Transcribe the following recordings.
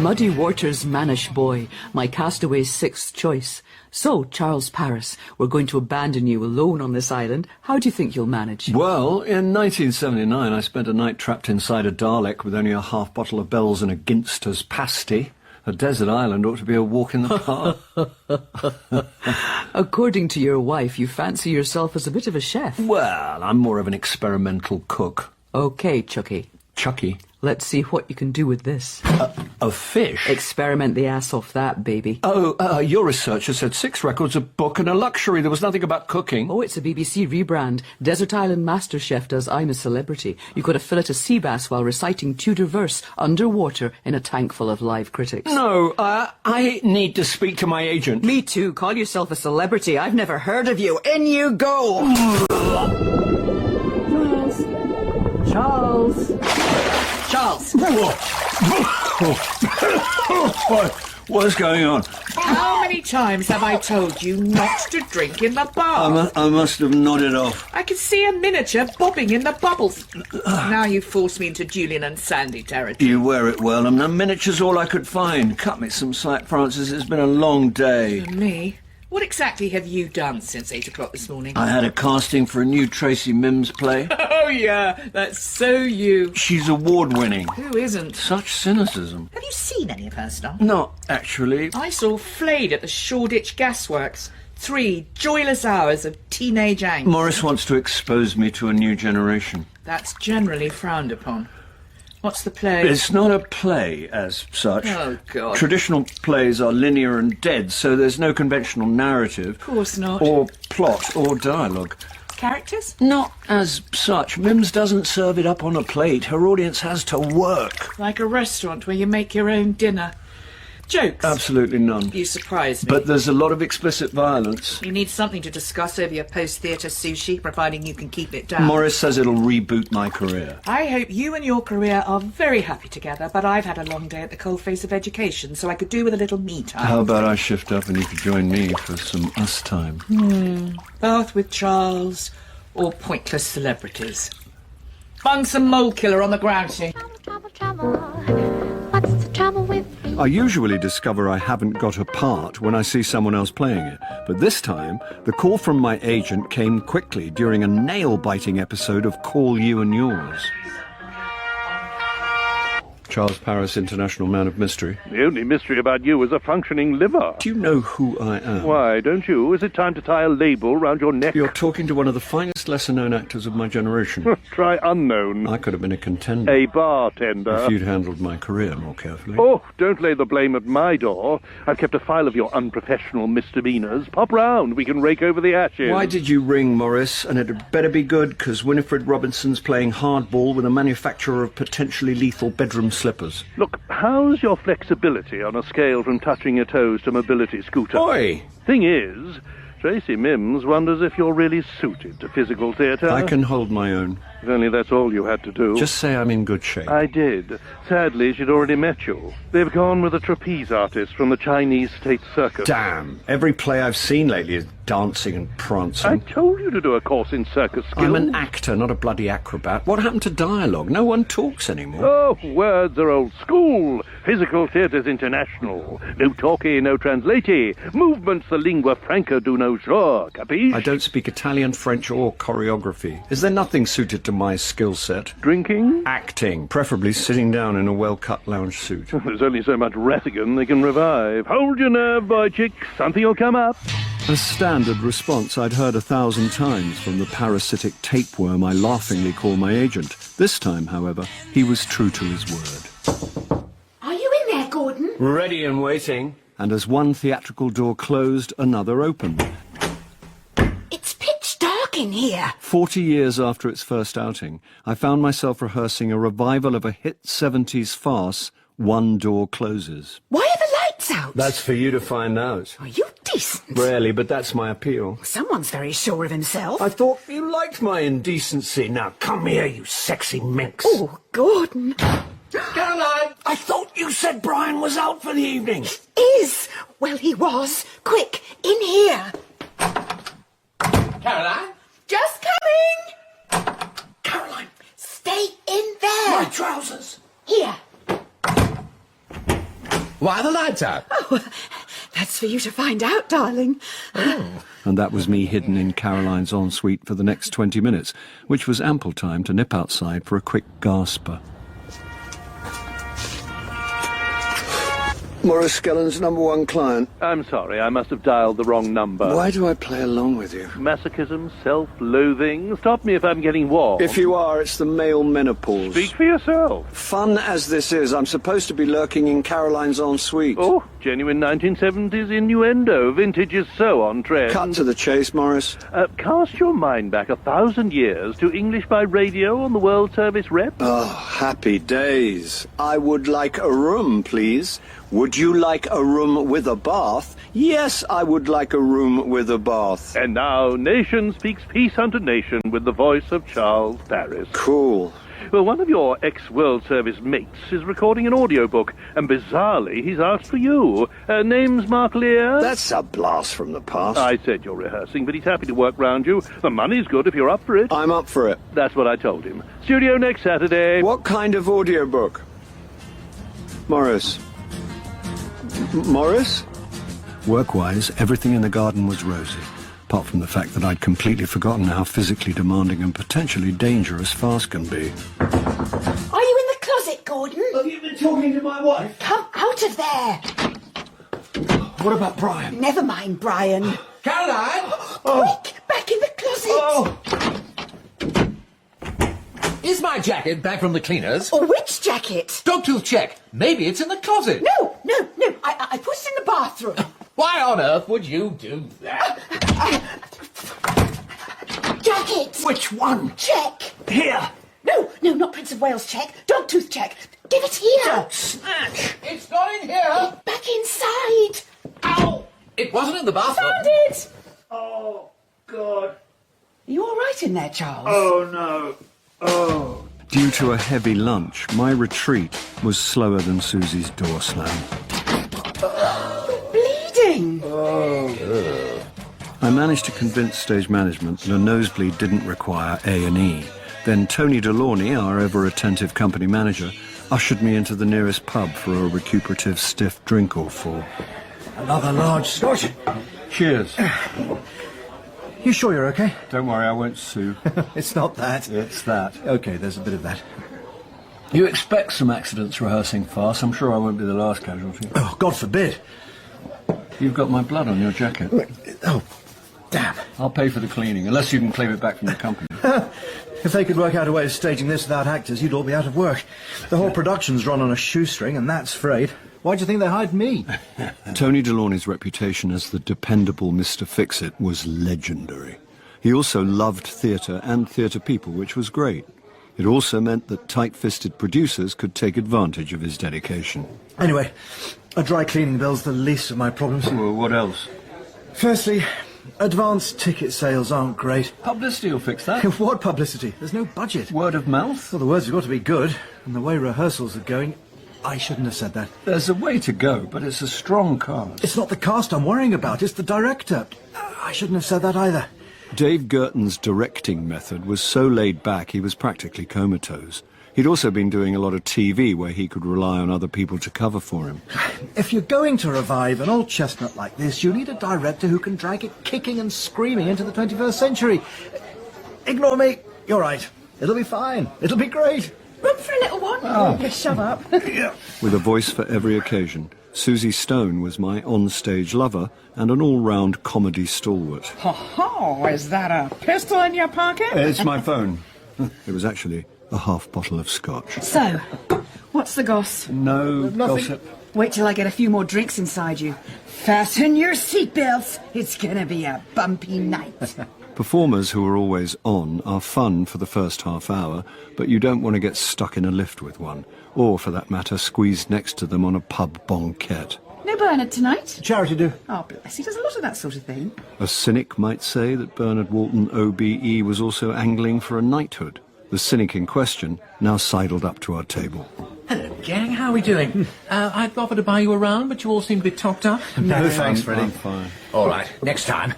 Muddy Water's mannish boy, my castaway's sixth choice. So, Charles Paris, we're going to abandon you alone on this island. How do you think you'll manage? Well, in 1979, I spent a night trapped inside a Dalek with only a half bottle of Bell's and a Ginster's pasty. A desert island ought to be a walk in the park. According to your wife, you fancy yourself as a bit of a chef. Well, I'm more of an experimental cook. Okay, Chucky. Chucky? Let's see what you can do with this. A fish? Experiment the ass off that, baby. Oh, your researcher said 6 records, a book and a luxury. There was nothing about cooking. Oh, it's a BBC rebrand. Desert Island Master Chef does I'm a Celebrity. You've got to fillet a sea bass while reciting Tudor verse underwater in a tank full of live critics. No, I need to speak to my agent. Me too. Call yourself a celebrity. I've never heard of you. In you go! Charles! Charles! What's going on? How many times have I told you not to drink in the bar? I must have nodded off. I can see a miniature bobbing in the bubbles. Now you force me into Julian and Sandy territory. You wear it well, and the miniature's all I could find. Cut me some slack, Francis. It's been a long day. And me? What exactly have you done since 8 o'clock this morning? I had a casting for a new Tracy Mims play. Oh, yeah, that's so you. She's award-winning. Who isn't? Such cynicism. Have you seen any of her stuff? Not actually. I saw Flayed at the Shoreditch Gasworks. 3 joyless hours of teenage angst. Morris wants to expose me to a new generation. That's generally frowned upon. What's the play? It's not a play as such. Oh, God. Traditional plays are linear and dead, so there's no conventional narrative. Of course not. Or plot or dialogue. Characters? Not as such. Mims doesn't serve it up on a plate. Her audience has to work. Like a restaurant where you make your own dinner. Jokes? Absolutely none. You surprise me. But there's a lot of explicit violence. You need something to discuss over your post-theatre sushi, providing you can keep it down. Morris says it'll reboot my career. I hope you and your career are very happy together, but I've had a long day at the coalface of education, so I could do with a little me time. How about I shift up and you could join me for some us time? Bath with Charles, or pointless celebrities. Bung some mole killer on the grouchy. Trouble, trouble, what's the trouble with me? I usually discover I haven't got a part when I see someone else playing it, but this time the call from my agent came quickly during a nail-biting episode of Call You and Yours. Charles Paris, International Man of Mystery. The only mystery about you is a functioning liver. Do you know who I am? Why, don't you? Is it time to tie a label round your neck? You're talking to one of the finest lesser-known actors of my generation. Try unknown. I could have been a contender. A bartender. If you'd handled my career more carefully. Oh, don't lay the blame at my door. I've kept a file of your unprofessional misdemeanours. Pop round. We can rake over the ashes. Why did you ring, Morris? And it had better be good, because Winifred Robinson's playing hardball with a manufacturer of potentially lethal bedroom slippers. Look, how's your flexibility on a scale from touching your toes to mobility scooter? Oi! Thing is, Tracy Mims wonders if you're really suited to physical theatre. I can hold my own. If only that's all you had to do. Just say I'm in good shape. I did. Sadly, she'd already met you. They've gone with a trapeze artist from the Chinese State Circus. Damn. Every play I've seen lately is dancing and prancing. I told you to do a course in circus skills. I'm an actor, not a bloody acrobat. What happened to dialogue? No one talks anymore. Oh, words are old school. Physical theatre's international. No talkie, no translatey. Movements the lingua franca do no sure, capiche? I don't speak Italian, French or choreography. Is there nothing suited to my skill set? Drinking? Acting, preferably sitting down in a well-cut lounge suit. There's only so much Rattigan they can revive. Hold your nerve, boy chick. Something'll come up. A standard response I'd heard 1,000 times from the parasitic tapeworm I laughingly call my agent. This time, however, he was true to his word. Are you in there, Gordon? Ready and waiting. And as one theatrical door closed, another opened. It's pitch dark in here. 40 years after its first outing, I found myself rehearsing a revival of a hit 70s farce, One Door Closes. Why are the lights out? That's for you to find out. Are you decent? Rarely, but that's my appeal. Someone's very sure of himself. I thought you liked my indecency. Now come here, you sexy minx. Oh, Gordon. Caroline! I thought you said Brian was out for the evening. Is. Well, he was. Quick, in here. Caroline? Just coming. Caroline, stay in there. My trousers. Here. Why are the lights out? Oh, that's for you to find out, darling. And that was me hidden in Caroline's ensuite for the next 20 minutes, which was ample time to nip outside for a quick gasper. Maurice Skellen's #1 client. I'm sorry, I must have dialed the wrong number. Why do I play along with you? Masochism, self-loathing. Stop me if I'm getting warm. If you are, it's the male menopause. Speak for yourself. Fun as this is, I'm supposed to be lurking in Caroline's ensuite. Oh, genuine 1970s innuendo. Vintage is so on trend. Cut to the chase, Morris. Cast your mind back 1,000 years to English by radio on the World Service Rep. Oh, happy days. I would like a room, please. Would you like a room with a bath? Yes, I would like a room with a bath. And now, nation speaks peace unto nation with the voice of Charles Paris. Cool. Well, one of your ex-World Service mates is recording an audiobook, and bizarrely, he's asked for you. Name's Mark Lear? That's a blast from the past. I said you're rehearsing, but he's happy to work round you. The money's good if you're up for it. I'm up for it. That's what I told him. Studio next Saturday. What kind of audiobook? Morris. Morris? Work-wise, everything in the garden was rosy, apart from the fact that I'd completely forgotten how physically demanding and potentially dangerous farce can be. Are you in the closet, Gordon? Have you been talking to my wife? Come out of there. What about Brian? Never mind, Brian. Caroline! Quick, back in the closet. Oh! Is my jacket back from the cleaners? Or which jacket? Dogtooth check. Maybe it's in the closet. No. I put it in the bathroom. Why on earth would you do that? Jacket. Which one? Check. Here! No, not Prince of Wales check. Dogtooth check. Give it here. Snatch! It's not in here. Back inside. Ow! It wasn't in the bathroom. Found it. Oh, God. Are you all right in there, Charles? Oh, no. Oh. Due to a heavy lunch, my retreat was slower than Susie's door slam. Bleeding. I managed to convince stage management that a nosebleed didn't require A&E. Then Tony Delaunay, our ever-attentive company manager, ushered me into the nearest pub for a recuperative stiff drink or four. Another large scotch. Cheers. You sure you're okay? Don't worry, I won't sue. It's not that. It's that. Okay, there's a bit of that. You expect some accidents rehearsing farce. I'm sure I won't be the last casualty. Oh, God forbid. You've got my blood on your jacket. Oh, damn. I'll pay for the cleaning, unless you can claim it back from the company. If they could work out a way of staging this without actors, you'd all be out of work. The whole production's run on a shoestring, and that's frayed. Why do you think they hired me? Tony Delaunay's reputation as the dependable Mr. Fix-It was legendary. He also loved theatre and theatre people, which was great. It also meant that tight-fisted producers could take advantage of his dedication. Anyway, a dry cleaning bill's the least of my problems. Well, what else? Firstly, advance ticket sales aren't great. Publicity will fix that. What publicity? There's no budget. Word of mouth? Well, the words have got to be good, and the way rehearsals are going, I shouldn't have said that. There's a way to go, but it's a strong cast. It's not the cast I'm worrying about, it's the director. I shouldn't have said that either. Dave Girton's directing method was so laid back he was practically comatose. He'd also been doing a lot of TV where he could rely on other people to cover for him. If you're going to revive an old chestnut like this, you need a director who can drag it kicking and screaming into the 21st century. Ignore me. You're right. It'll be fine. It'll be great. Room for a little one? Oh. You shove up. Yeah. With a voice for every occasion, Susie Stone was my on-stage lover and an all-round comedy stalwart. Oh, is that a pistol in your pocket? It's my phone. It was actually a half bottle of scotch. So, what's the goss? No Nothing. gossip. Wait till I get a few more drinks inside you. Fasten your seatbelts. It's gonna be a bumpy night. Performers who are always on are fun for the first half hour, but you don't want to get stuck in a lift with one, or, for that matter, squeezed next to them on a pub banquette. No Bernard tonight? Charity do. Oh, bless. He does a lot of that sort of thing. A cynic might say that Bernard Walton OBE was also angling for a knighthood. The cynic in question now sidled up to our table. Hello, gang. How are we doing? I'd offer to buy you around, but you all seem to be topped up. No, thanks, Freddie. I'm fine. All right, next time.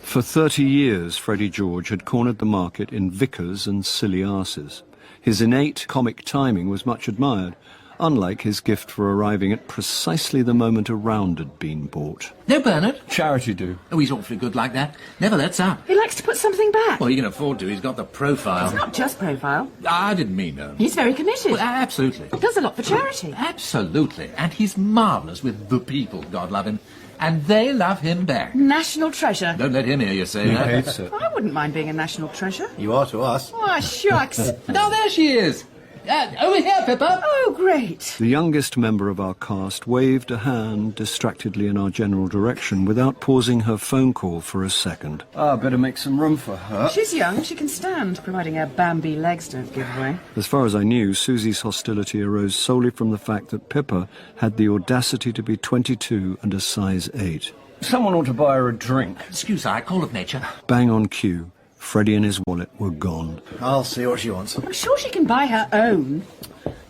For 30 years, Freddie George had cornered the market in vicars and silly asses. His innate comic timing was much admired. unlike his gift for arriving at precisely the moment a round had been bought. No, Bernard? Charity do. Oh, he's awfully good like that. Never lets up. He likes to put something back. Well, he can afford to. He's got the profile. It's not just profile. I didn't mean no. He's very committed. Well, absolutely. Does a lot for charity. Absolutely. And he's marvellous with the people, God love him. And they love him back. National treasure. Don't let him hear you say that. hates it. I wouldn't mind being a national treasure. You are to us. Oh, shucks. Oh, there she is. Over here, Pippa. Oh, great. The youngest member of our cast waved a hand distractedly in our general direction without pausing her phone call for a second. Better make some room for her. She's young. She can stand, providing her Bambi legs don't give way. As far as I knew, Susie's hostility arose solely from the fact that Pippa had the audacity to be 22 and a size 8. Someone ought to buy her a drink. Excuse I, call of nature. Bang on cue, Freddie and his wallet were gone. I'll see what she wants. I'm sure she can buy her own.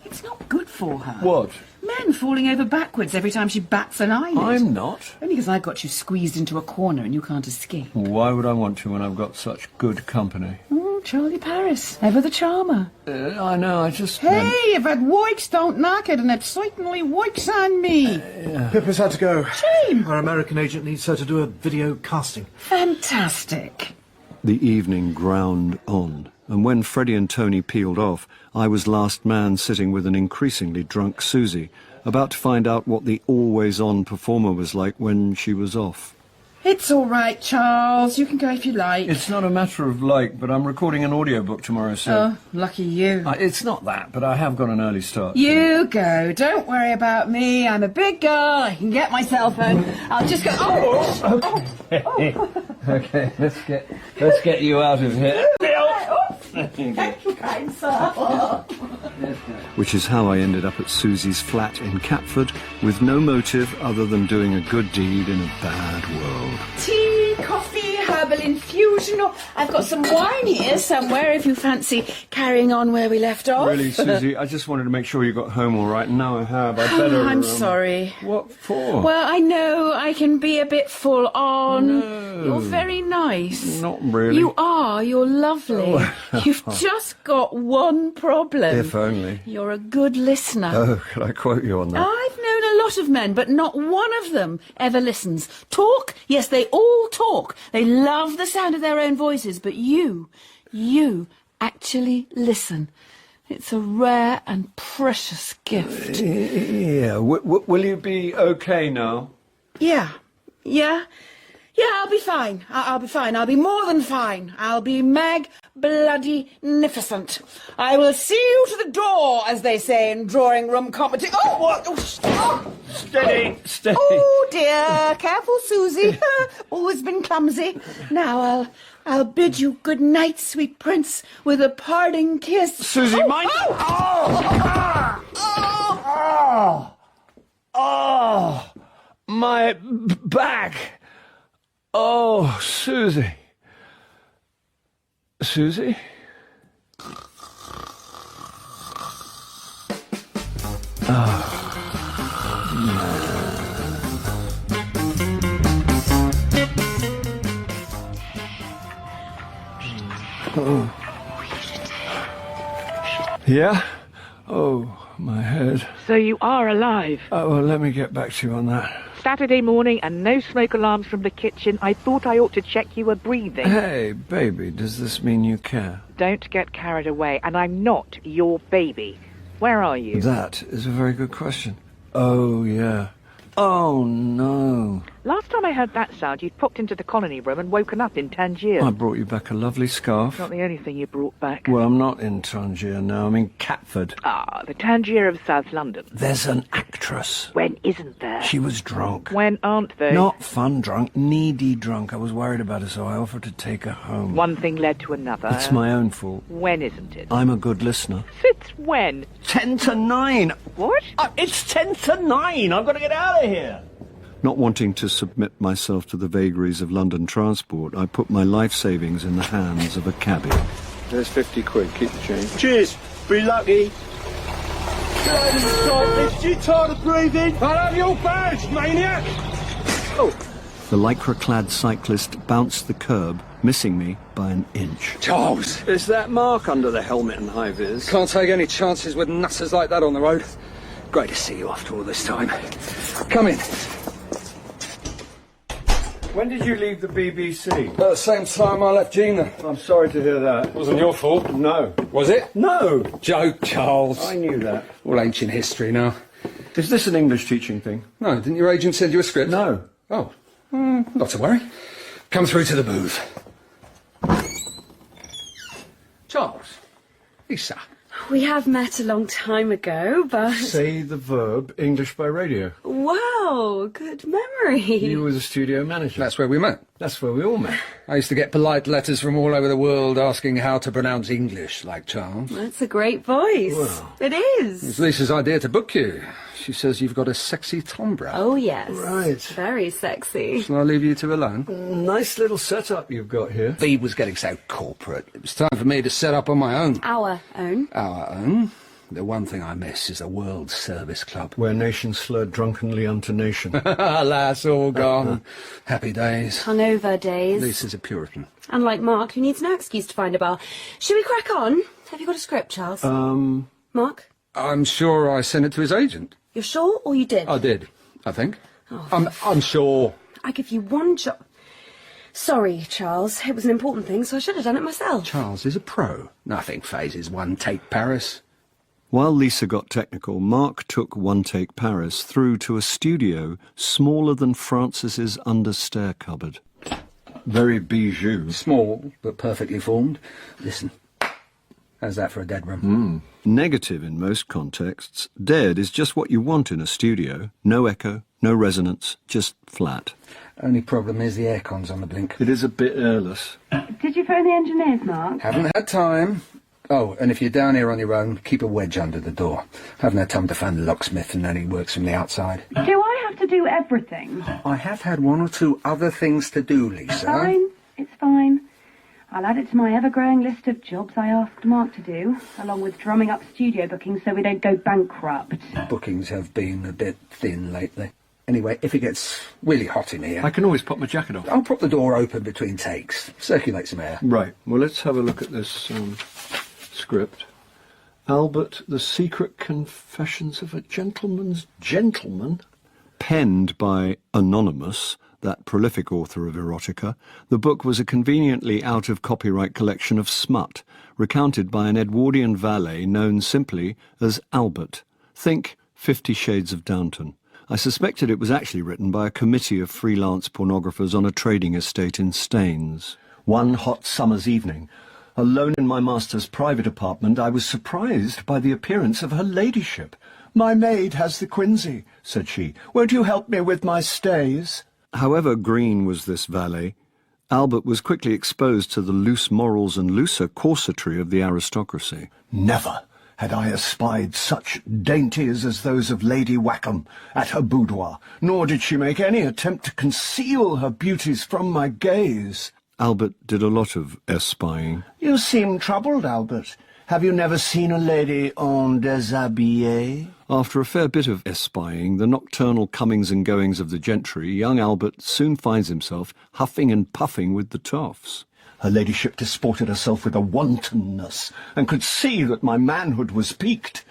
It's not good for her. What? Men falling over backwards every time she bats an eyelid. I'm not. Only because I've got you squeezed into a corner and you can't escape. Why would I want to when I've got such good company? Oh, Charlie Paris, ever the charmer. I know, I just... Hey, if it works, don't knock it, and it certainly works on me. Pippa's had to go. Shame. Our American agent needs her to do a video casting. Fantastic. The evening ground on, and when Freddie and Tony peeled off, I was last man sitting with an increasingly drunk Susie, about to find out what the always-on performer was like when she was off. It's all right, Charles. You can go if you like. It's not a matter of like, but I'm recording an audiobook tomorrow, so... Oh, lucky you. It's not that, but I have got an early start. You go. Don't worry about me. I'm a big girl. I can get my cell phone. I'll just go... Oh! Okay, let's get you out of here. Thank you, kind sir. Which is how I ended up at Susie's flat in Catford, with no motive other than doing a good deed in a bad world. Tea, coffee, herbal infusion, or I've got some wine here somewhere if you fancy carrying on where we left off. Really, Susie, I just wanted to make sure you got home all right, and now I have. I'd better... I'm sorry. What for? Well, I know I can be a bit full on. No. You're very nice. Not really. You are. You're lovely. You've just got one problem. If only. You're a good listener. Oh, could I quote you on that? I've known a lot of men, but not one of them ever listens. Talk? Yes, they all talk. They love the sound of their own voices, but you actually listen. It's a rare and precious gift. Yeah. Will you be okay now? Yeah, I'll be fine. I'll be fine. I'll be more than fine. I'll be mag-bloody-nificent. I will see you to the door, as they say in drawing room comedy. Oh, what? Oh, Steady. oh dear. Careful, Susie. Always been clumsy. Now I'll bid you good night, sweet prince, with a parting kiss. Susie, mind... Oh, my back. Oh, Susie. Susie? Oh. Yeah? Oh, my head. So you are alive. Oh, well, let me get back to you on that. Saturday morning and no smoke alarms from the kitchen. I thought I ought to check you were breathing. Hey, baby, does this mean you care? Don't get carried away, and I'm not your baby. Where are you? That is a very good question. Oh, yeah. Oh, no. Last time I heard that sound, you'd popped into the colony room and woken up in Tangier. I brought you back a lovely scarf. Not the only thing you brought back. Well, I'm not in Tangier now. I'm in Catford. Ah, the Tangier of South London. There's an actress. When isn't there? She was drunk. When aren't they? Not fun drunk, needy drunk. I was worried about her, so I offered to take her home. One thing led to another. It's my own fault. When isn't it? I'm a good listener. Since when? 10 to 9. What? It's 10 to 9. I've got to get out of here. Not wanting to submit myself to the vagaries of London transport, I put my life savings in the hands of a cabbie. There's 50 quid. Keep the change. Cheers. Be lucky. You tired of breathing? I'll have your badge, maniac! Oh. The lycra-clad cyclist bounced the curb, missing me by an inch. Charles! Is that mark under the helmet and high vis? Can't take any chances with nutters like that on the road. Great to see you after all this time. Come in. When did you leave the BBC? About the same time I left Gina. I'm sorry to hear that. Wasn't your fault. No. Was it? No! Joke, Charles. I knew that. All ancient history now. Is this an English teaching thing? No, didn't your agent send you a script? No. Oh, not to worry. Come through to the booth. Charles. Lisa. We have met a long time ago, but... Say the verb English by radio. Wow, good memory. You were the studio manager. That's where we met. That's where we all met. I used to get polite letters from all over the world asking how to pronounce English, like Charles. That's a great voice. Well. It is. It's Lisa's idea to book you. She says you've got a sexy timbre. Oh, yes. Right. Very sexy. Shall I leave you two alone? Nice little setup you've got here. V was getting so corporate. It was time for me to set up on my own. Our own. Our own? The one thing I miss is a World Service Club. Where nations slur drunkenly unto nation. Alas, all gone. Happy days. Hungover days. Lisa's a Puritan. Unlike Mark, who needs no excuse to find a bar. Should we crack on? Have you got a script, Charles? Mark? I'm sure I sent it to his agent. You're sure, or you did? I did, I think. I'm sure. I give you one job. Sorry, Charles. It was an important thing, so I should have done it myself. Charles is a pro. Nothing phases one take Paris. While Lisa got technical, Mark took One Take Paris through to a studio smaller than Francis's understair cupboard. Very bijou. Small, but perfectly formed. Listen. How's that for a dead room? Negative in most contexts. Dead is just what you want in a studio. No echo, no resonance, just flat. Only problem is the aircon's on the blink. It is a bit airless. Did you phone the engineers, Mark? Haven't had time. Oh, and if you're down here on your own, keep a wedge under the door. Haven't had time to find the locksmith and then he works from the outside. Do I have to do everything? I have had one or two other things to do, Lisa. It's fine. I'll add it to my ever-growing list of jobs I asked Mark to do, along with drumming up studio bookings so we don't go bankrupt. Bookings have been a bit thin lately. Anyway, if it gets really hot in here... I can always pop my jacket off. I'll prop the door open between takes. Circulate some air. Right. Well, let's have a look at this script. Albert, The Secret Confessions of a Gentleman's Gentleman. Penned by Anonymous, that prolific author of erotica, the book was a conveniently out-of-copyright collection of smut, recounted by an Edwardian valet known simply as Albert. Think 50 Shades of Downton. I suspected it was actually written by a committee of freelance pornographers on a trading estate in Staines. One hot summer's evening, alone in my master's private apartment, I was surprised by the appearance of her ladyship. "My maid has the quinsy," said she. "Won't you help me with my stays?" However green was this valet, Albert was quickly exposed to the loose morals and looser corsetry of the aristocracy. Never had I espied such dainties as those of Lady Wackham at her boudoir, nor did she make any attempt to conceal her beauties from my gaze. Albert did a lot of espying. "You seem troubled, Albert. Have you never seen a lady en déshabillé?" After a fair bit of espying, the nocturnal comings and goings of the gentry, young Albert soon finds himself huffing and puffing with the toffs. Her ladyship disported herself with a wantonness, and could see that my manhood was piqued.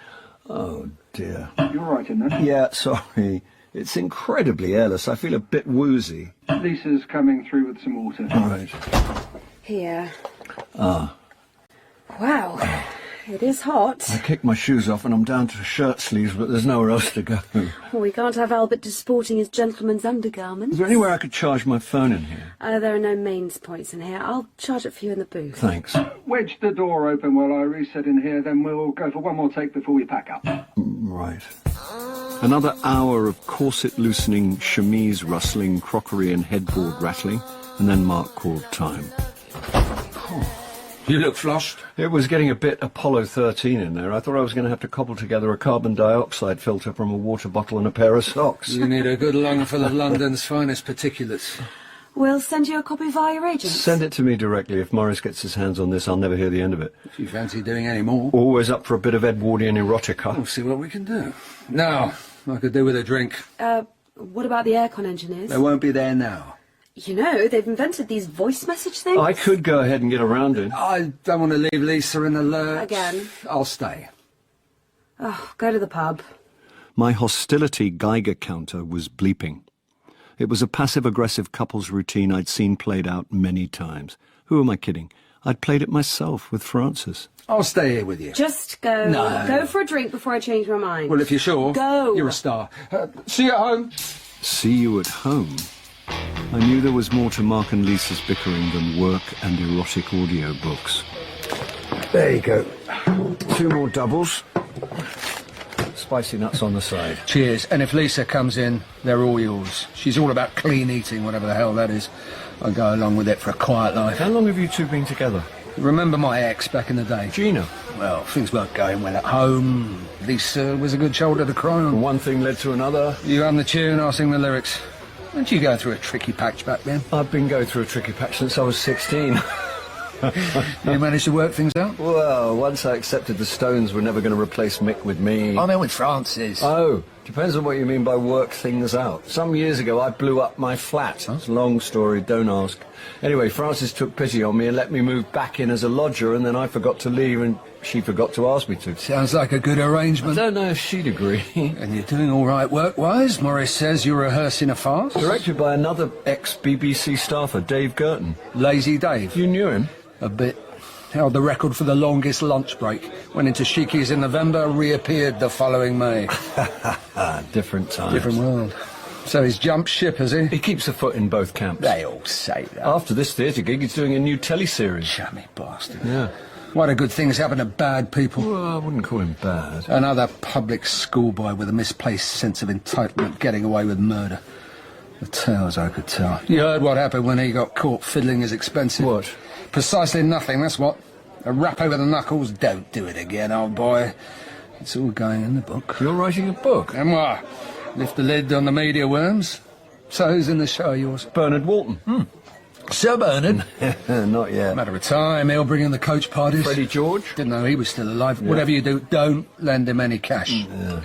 Oh, dear. You're right in that. Yeah, sorry. It's incredibly airless. I feel a bit woozy. Lisa's coming through with some water. Right. Here. Ah. Wow. It is hot. I kicked my shoes off and I'm down to shirt sleeves, but there's nowhere else to go. Well, we can't have Albert disporting his gentleman's undergarments. Is there anywhere I could charge my phone in here? There are no mains points in here. I'll charge it for you in the booth. Thanks. Wedge the door open while I reset in here, then we'll go for one more take before we pack up. Right. Another hour of corset-loosening, chemise rustling, crockery and headboard rattling, and then Mark called time. You look flushed. It was getting a bit Apollo 13 in there. I thought I was going to have to cobble together a carbon dioxide filter from a water bottle and a pair of socks. You need a good lungful of London's finest particulates. We'll send you a copy via your agent. Send it to me directly. If Morris gets his hands on this, I'll never hear the end of it. If you fancy doing any more. Always up for a bit of Edwardian erotica. We'll see what we can do. Now, I could do with a drink. What about the aircon engineers? They won't be there now. You know, they've invented these voice message things. I could go ahead and get around it. I don't want to leave Lisa in the lurch. Again. I'll stay. Oh, go to the pub. My hostility Geiger counter was bleeping. It was a passive-aggressive couples routine I'd seen played out many times. Who am I kidding? I'd played it myself with Francis. I'll stay here with you. Just go. No. Go for a drink before I change my mind. Well, if you're sure. Go. You're a star. See you at home. See you at home? I knew there was more to Mark and Lisa's bickering than work and erotic audiobooks. There you go. 2 more doubles. Spicy nuts on the side. Cheers. And if Lisa comes in, they're all yours. She's all about clean eating, whatever the hell that is. I go along with it for a quiet life. How long have you two been together? Remember my ex back in the day? Gina. Well, things weren't going well at home. Lisa was a good shoulder to cry on. One thing led to another. You hum the tune, I'll sing the lyrics. Weren't you going through a tricky patch back then? I've been going through a tricky patch since I was 16. You managed to work things out? Well, once I accepted the Stones were never going to replace Mick with me. I mean with Francis. Oh, depends on what you mean by work things out. Some years ago I blew up my flat. It's a long story, don't ask. Anyway, Francis took pity on me and let me move back in as a lodger, and then I forgot to leave and she forgot to ask me to. Sounds like a good arrangement. I don't know if she'd agree. And you're doing all right work-wise? Maurice says you're rehearsing a farce? Directed by another ex-BBC staffer, Dave Girton. Lazy Dave? You knew him? A bit. Held the record for the longest lunch break. Went into Sheiky's in November, reappeared the following May. Different times. Different world. So he's jumped ship, has he? He keeps a foot in both camps. They all say that. After this theatre gig, he's doing a new teleseries. Chummy bastard. Yeah. What a good things happen to bad people. Well, I wouldn't call him bad. Another public schoolboy with a misplaced sense of entitlement getting away with murder. The tales I could tell. You heard what happened when he got caught fiddling his expensive. What? Precisely nothing, that's what. A rap over the knuckles, don't do it again, old boy. It's all going in the book. You're writing a book? Memoir. Lift the lid on the media worms. So who's in the show, yours? Bernard Walton. Sir Bernard? Not yet. Matter of time, he'll bring in the coach parties. Freddie George? Didn't know he was still alive. Yeah. Whatever you do, don't lend him any cash. Yeah.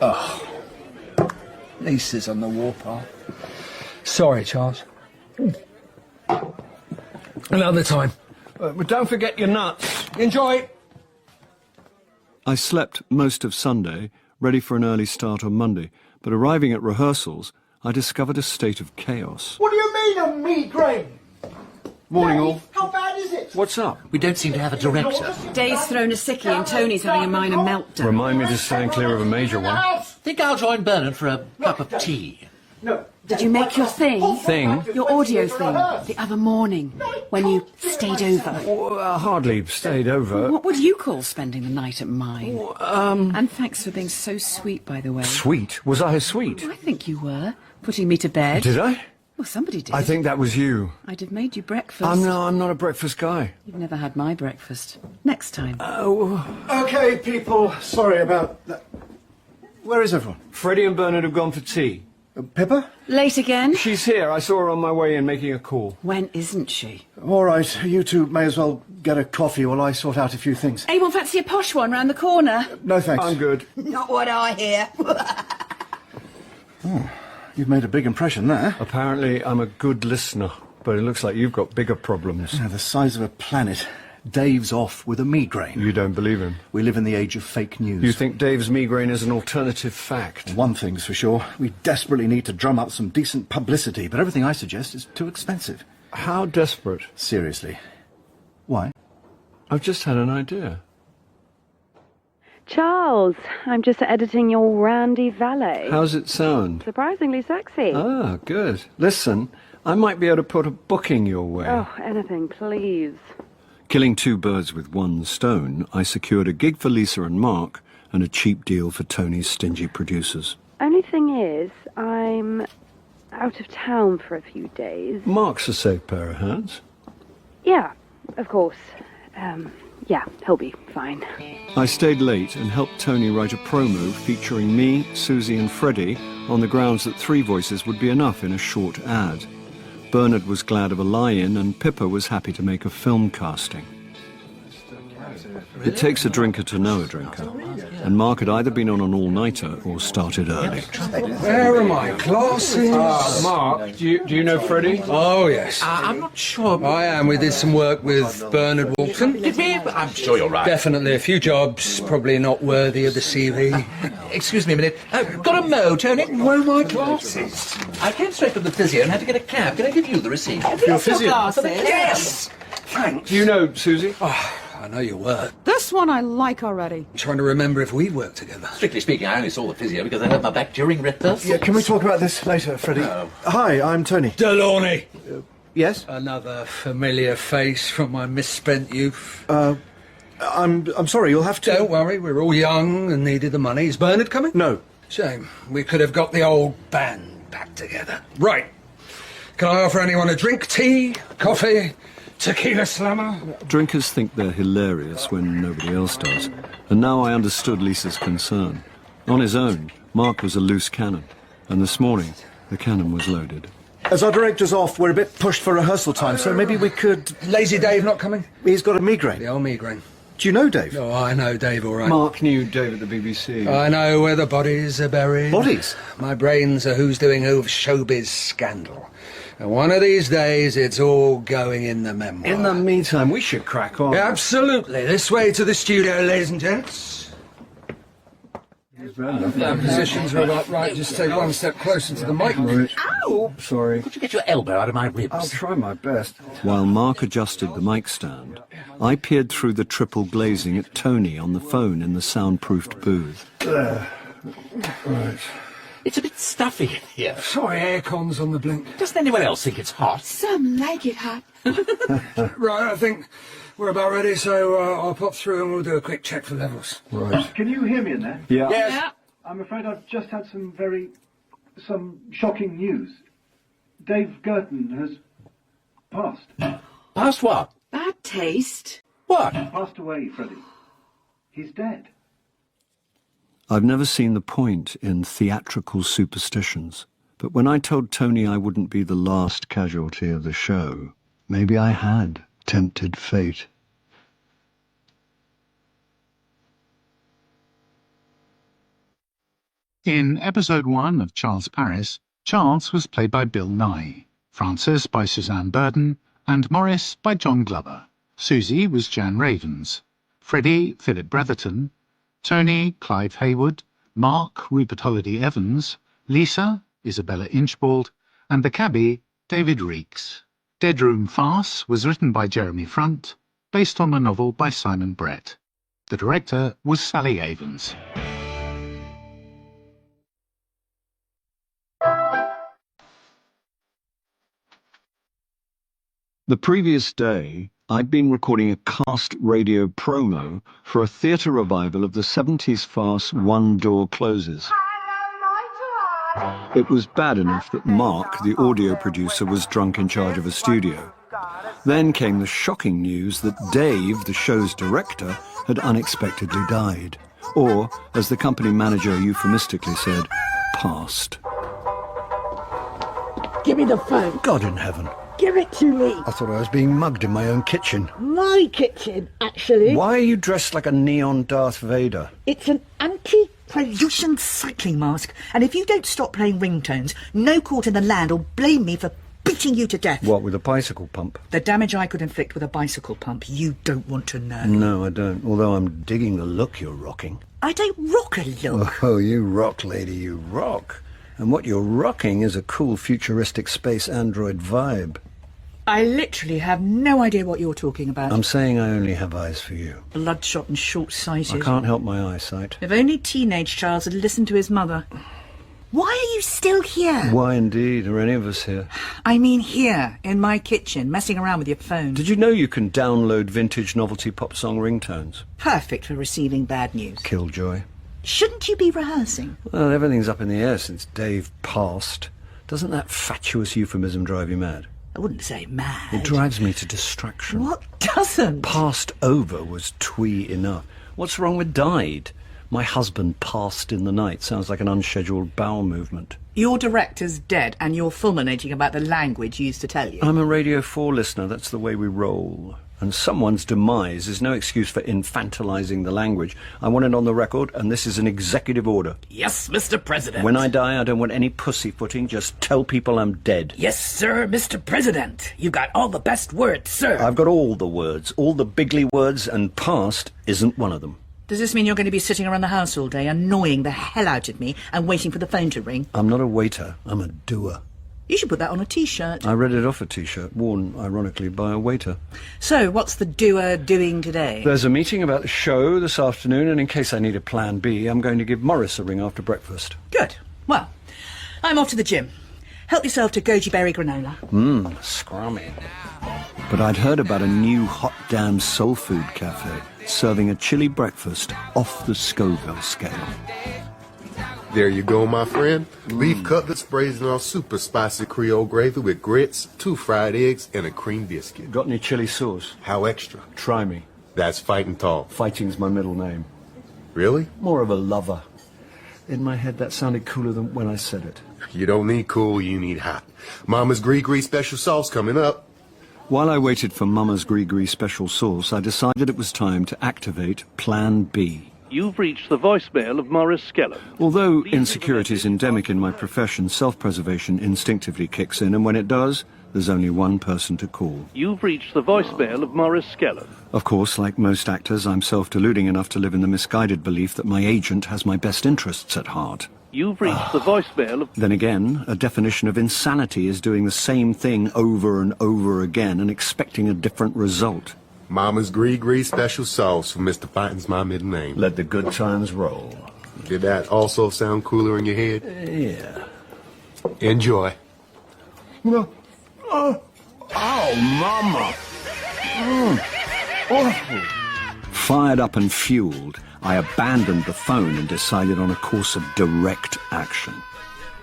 Oh. Lisa's on the warpath. Sorry, Charles. Another time. But don't forget your nuts. Enjoy. I slept most of Sunday, ready for an early start on Monday, but arriving at rehearsals, I discovered a state of chaos. What do you mean a migraine? Morning, all. How bad is it? What's up? We don't seem to have a director. Dave's thrown a sickie and Tony's having a minor meltdown. Remind me to stand clear of a major one. Think I'll join Bernard for a cup of tea. No. Did you make your thing? Thing? Your audio thing, the other morning, when you stayed over. Hardly stayed over. What would you call spending the night at mine? And thanks for being so sweet, by the way. Sweet? Was I sweet? I think you were. Putting me to bed. Did I? Well, somebody did. I think that was you. I'd have made you breakfast. I'm not a breakfast guy. You've never had my breakfast. Next time. Okay, people, sorry about that. Where is everyone? Freddie and Bernard have gone for tea. Pippa? Late again? She's here. I saw her on my way in making a call. When isn't she? All right, you two may as well get a coffee while I sort out a few things. Anyone fancy a posh one round the corner? No, thanks. I'm good. Not what I hear. You've made a big impression there. Apparently, I'm a good listener, but it looks like you've got bigger problems. The size of a planet. Dave's off with a migraine. You don't believe him? We live in the age of fake news. You think Dave's migraine is an alternative fact? One thing's for sure. We desperately need to drum up some decent publicity, but everything I suggest is too expensive. How desperate? Seriously. Why? I've just had an idea. Charles, I'm just editing your Randy Valet. How's it sound? Surprisingly sexy. Ah, good. Listen, I might be able to put a booking your way. Oh, anything, please. Killing 2 birds with 1 stone, I secured a gig for Lisa and Mark and a cheap deal for Tony's stingy producers. Only thing is, I'm out of town for a few days. Mark's a safe pair of hands. Yeah, of course. Yeah, he'll be fine. I stayed late and helped Tony write a promo featuring me, Susie and Freddie on the grounds that 3 voices would be enough in a short ad. Bernard was glad of a lie-in and Pippa was happy to make a film casting. It takes a drinker to know a drinker, and Mark had either been on an all-nighter or started early. Where are my glasses? Mark, do you know Freddie? Oh, yes. I'm not sure. I am. We did some work with Bernard Walton. Did we? I'm sure you're right. Definitely a few jobs, probably not worthy of the CV. Excuse me a minute. Got a mo, Tony? Where are my glasses? I came straight from the physio and had to get a cab. Can I give you the receipt? Your physio? Yes! Thanks. Do you know Susie? Oh, I know you were. This one I like already. I'm trying to remember if we've worked together. Strictly speaking, I only saw the physio because I hurt my back during rehearsals. Yeah, can we talk about this later, Freddie? No. Hi, I'm Tony. Delaunay. Yes? Another familiar face from my misspent youth. I'm sorry, you'll have to... Don't worry, we're all young and needed the money. Is Bernard coming? No. Shame. We could have got the old band back together. Right. Can I offer anyone a drink? Tea? Coffee? Tequila slammer? Drinkers think they're hilarious when nobody else does, and now I understood Lisa's concern. On his own, Mark was a loose cannon, and this morning, the cannon was loaded. As our director's off, we're a bit pushed for rehearsal time, so maybe we could... Lazy Dave not coming? He's got a migraine. The old migraine. Do you know Dave? Oh, I know Dave all right. Mark knew Dave at the BBC. I know where the bodies are buried. Bodies? My brain's a who's doing who of showbiz scandal. And one of these days, it's all going in the memoir. In the meantime, we should crack on. Yeah, absolutely. This way to the studio, ladies and gents. Positions are about right. Just take one step closer to the mic. Ow! Sorry. Could you get your elbow out of my ribs? I'll try my best. While Mark adjusted the mic stand, I peered through the triple glazing at Tony on the phone in the soundproofed booth. Right. It's a bit stuffy in here. Sorry, aircon's on the blink. Doesn't anyone else think it's hot? Some like it hot. Right, I think we're about ready, so I'll pop through and we'll do a quick check for levels. Right. Can you hear me in there? Yeah. Yes. I'm afraid I've just had some shocking news. Dave Girton has passed. Past what? Bad taste. What? Passed away, Freddie. He's dead. I've never seen the point in theatrical superstitions, but when I told Tony I wouldn't be the last casualty of the show, maybe I had tempted fate. In episode 1 of Charles Paris, Charles was played by Bill Nye, Frances by Suzanne Burden, and Morris by John Glover. Susie was Jan Ravens, Freddie Philip Bretherton, Tony Clive Hayward, Mark Rupert Holiday Evans, Lisa Isabella Inchbald, and the cabbie David Reeks. Room Farce was written by Jeremy Front, based on a novel by Simon Brett. The director was Sally Avens. The previous day, I'd been recording a cast radio promo for a theatre revival of the 70s farce One Door Closes. It was bad enough that Mark, the audio producer, was drunk in charge of a studio. Then came the shocking news that Dave, the show's director, had unexpectedly died. Or, as the company manager euphemistically said, passed. Give me the phone. God in heaven. Give it to me. I thought I was being mugged in my own kitchen. My kitchen, actually. Why are you dressed like a neon Darth Vader? It's an anti-pollution cycling mask. And if you don't stop playing ringtones, no court in the land will blame me for beating you to death. What, with a bicycle pump? The damage I could inflict with a bicycle pump, you don't want to know. No, I don't. Although I'm digging the look you're rocking. I don't rock a look. Oh, you rock, lady, you rock. And what you're rocking is a cool futuristic space android vibe. I literally have no idea what you're talking about. I'm saying I only have eyes for you. Bloodshot and short-sighted. I can't help my eyesight. If only teenage Charles had listened to his mother. Why are you still here? Why indeed? Are any of us here? I mean here, in my kitchen, messing around with your phone. Did you know you can download vintage novelty pop song ringtones? Perfect for receiving bad news. Killjoy. Shouldn't you be rehearsing? Well, everything's up in the air since Dave passed. Doesn't that fatuous euphemism drive you mad? I wouldn't say mad. It drives me to distraction. What doesn't? Passed over was twee enough. What's wrong with died? My husband passed in the night. Sounds like an unscheduled bowel movement. Your director's dead and you're fulminating about the language used to tell you. I'm a Radio 4 listener. That's the way we roll. And someone's demise is no excuse for infantilizing the language. I want it on the record, and this is an executive order. Yes, Mr. President. When I die, I don't want any pussyfooting. Just tell people I'm dead. Yes, sir, Mr. President. You got all the best words, sir. I've got all the words, all the bigly words, and past isn't one of them. Does this mean you're going to be sitting around the house all day, annoying the hell out of me and waiting for the phone to ring? I'm not a waiter. I'm a doer. You should put that on a T-shirt. I read it off a T-shirt, worn, ironically, by a waiter. So, what's the doer doing today? There's a meeting about the show this afternoon, and in case I need a plan B, I'm going to give Morris a ring after breakfast. Good. Well, I'm off to the gym. Help yourself to goji berry granola. Scrummy. But I'd heard about a new hot damn soul food cafe serving a chilly breakfast off the Scoville scale. There you go, my friend. Beef cutlets braised in our super spicy Creole gravy with grits, 2 fried eggs, and a cream biscuit. Got any chili sauce? How extra? Try me. That's fighting talk. Fighting's my middle name. Really? More of a lover. In my head, that sounded cooler than when I said it. You don't need cool, you need hot. Mama's Gree special sauce coming up. While I waited for Mama's Gree special sauce, I decided it was time to activate Plan B. You've reached the voicemail of Morris Skellum. Although insecurity is endemic in my profession, self-preservation instinctively kicks in, and when it does, there's only one person to call. You've reached the voicemail of Morris Skellum. Of course, like most actors, I'm self-deluding enough to live in the misguided belief that my agent has my best interests at heart. You've reached the voicemail of... Then again, a definition of insanity is doing the same thing over and over again and expecting a different result. Mama's Gree special sauce for Mr. Fighting's my middle name. Let the good times roll. Did that also sound cooler in your head? Yeah. Enjoy. No. Oh, Mama. Awful. Fired up and fueled, I abandoned the phone and decided on a course of direct action.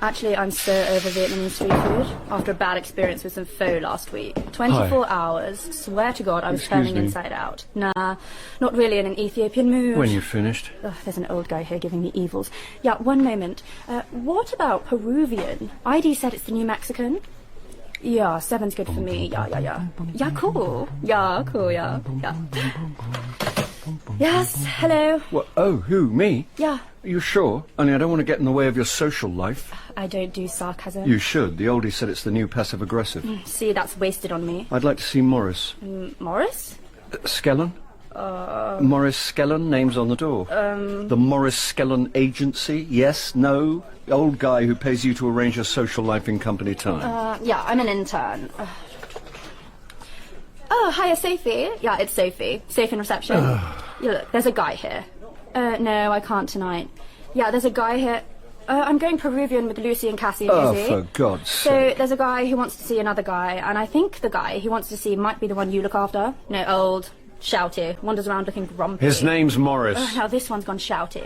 Actually, I'm so over Vietnamese street food after a bad experience with some pho last week. 24 hours. Swear to God, I was turning inside out. Nah, not really in an Ethiopian mood. When you finished? Ugh, there's an old guy here giving me evils. Yeah, one moment. What about Peruvian? ID said it's the new Mexican. Yeah, 7's good for me. Yeah. Yeah, cool. Yeah, cool, yeah. Yes, hello. What? Oh, who? Me? Yeah. Are you sure? Only I don't want to get in the way of your social life. I don't do sarcasm. You should. The oldie said it's the new passive-aggressive. See, that's wasted on me. I'd like to see Morris. Morris? Skellum? Morris Skellum, name's on the door. The Morris Skellum Agency? Yes? No? The old guy who pays you to arrange your social life in company time. Yeah, I'm an intern. Oh, hiya, Sophie. Yeah, it's Sophie. Safe in reception. Yeah, look, there's a guy here. No, I can't tonight. Yeah, there's a guy here. I'm going Peruvian with Lucy and Cassie and Izzy. Oh, for God's sake. So there's a guy who wants to see another guy, and I think the guy he wants to see might be the one you look after. No, old, shouty, wanders around looking grumpy. His name's Morris. Now this one's gone shouty.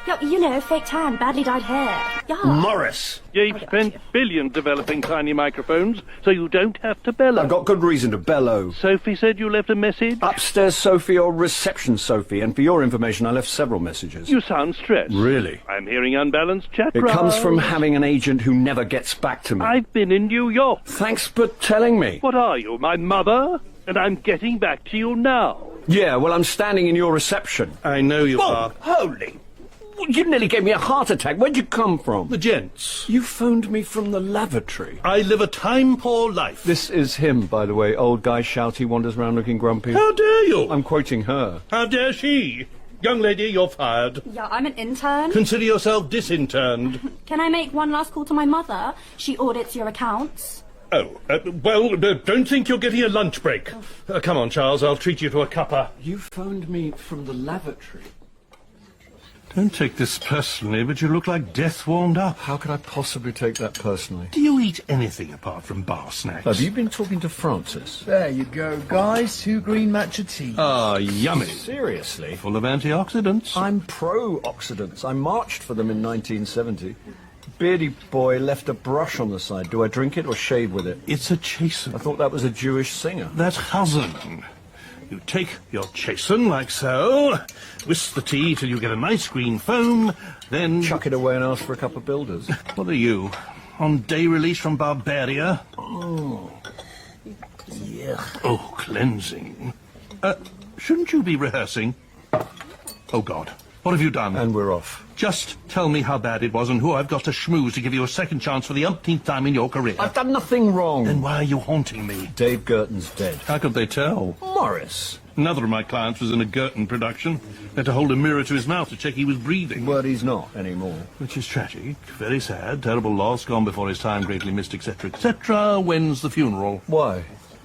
Yeah, you know, fake tan, badly dyed hair. Yeah. Morris! You've spent billions developing tiny microphones, so you don't have to bellow. I've got good reason to bellow. Sophie said you left a message? Upstairs Sophie or reception Sophie, and for your information, I left several messages. You sound stressed. Really? I'm hearing unbalanced chat. It comes from having an agent who never gets back to me. I've been in New York. Thanks for telling me. What are you, my mother? And I'm getting back to you now. Yeah, well, I'm standing in your reception. I know you are. Holy... You nearly gave me a heart attack. Where'd you come from? The gents. You phoned me from the lavatory. I live a time-poor life. This is him, by the way. Old guy shouty, wanders round looking grumpy. How dare you? I'm quoting her. How dare she? Young lady, you're fired. Yeah, I'm an intern. Consider yourself disinterned. Can I make one last call to my mother? She audits your accounts. Oh, don't think you're getting a lunch break. Come on, Charles, I'll treat you to a cuppa. You phoned me from the lavatory. Don't take this personally, but you look like death warmed up. How could I possibly take that personally? Do you eat anything apart from bar snacks? Have you been talking to Francis? There you go, guys. 2 green matcha teas. Ah, yummy. Seriously? Full of antioxidants. I'm pro-oxidants. I marched for them in 1970. Beardy boy left a brush on the side. Do I drink it or shave with it? It's a chasen. I thought that was a Jewish singer. That's Hazen. You take your chasen like so, whisk the tea till you get a nice green foam, then... Chuck it away and ask for a cup of builders. What are you, on day release from Barbaria? Oh. Yeah. Oh, cleansing. Shouldn't you be rehearsing? Oh, God. What have you done? And we're off. Just tell me how bad it was and who I've got to schmooze to give you a second chance for the umpteenth time in your career. I've done nothing wrong. Then why are you haunting me? Dave Girton's dead. How could they tell? Morris. Another of my clients was in a Girton production. Had to hold a mirror to his mouth to check he was breathing. But he's not anymore. Which is tragic, very sad, terrible loss, gone before his time, greatly missed, etc., etc. When's the funeral? Why?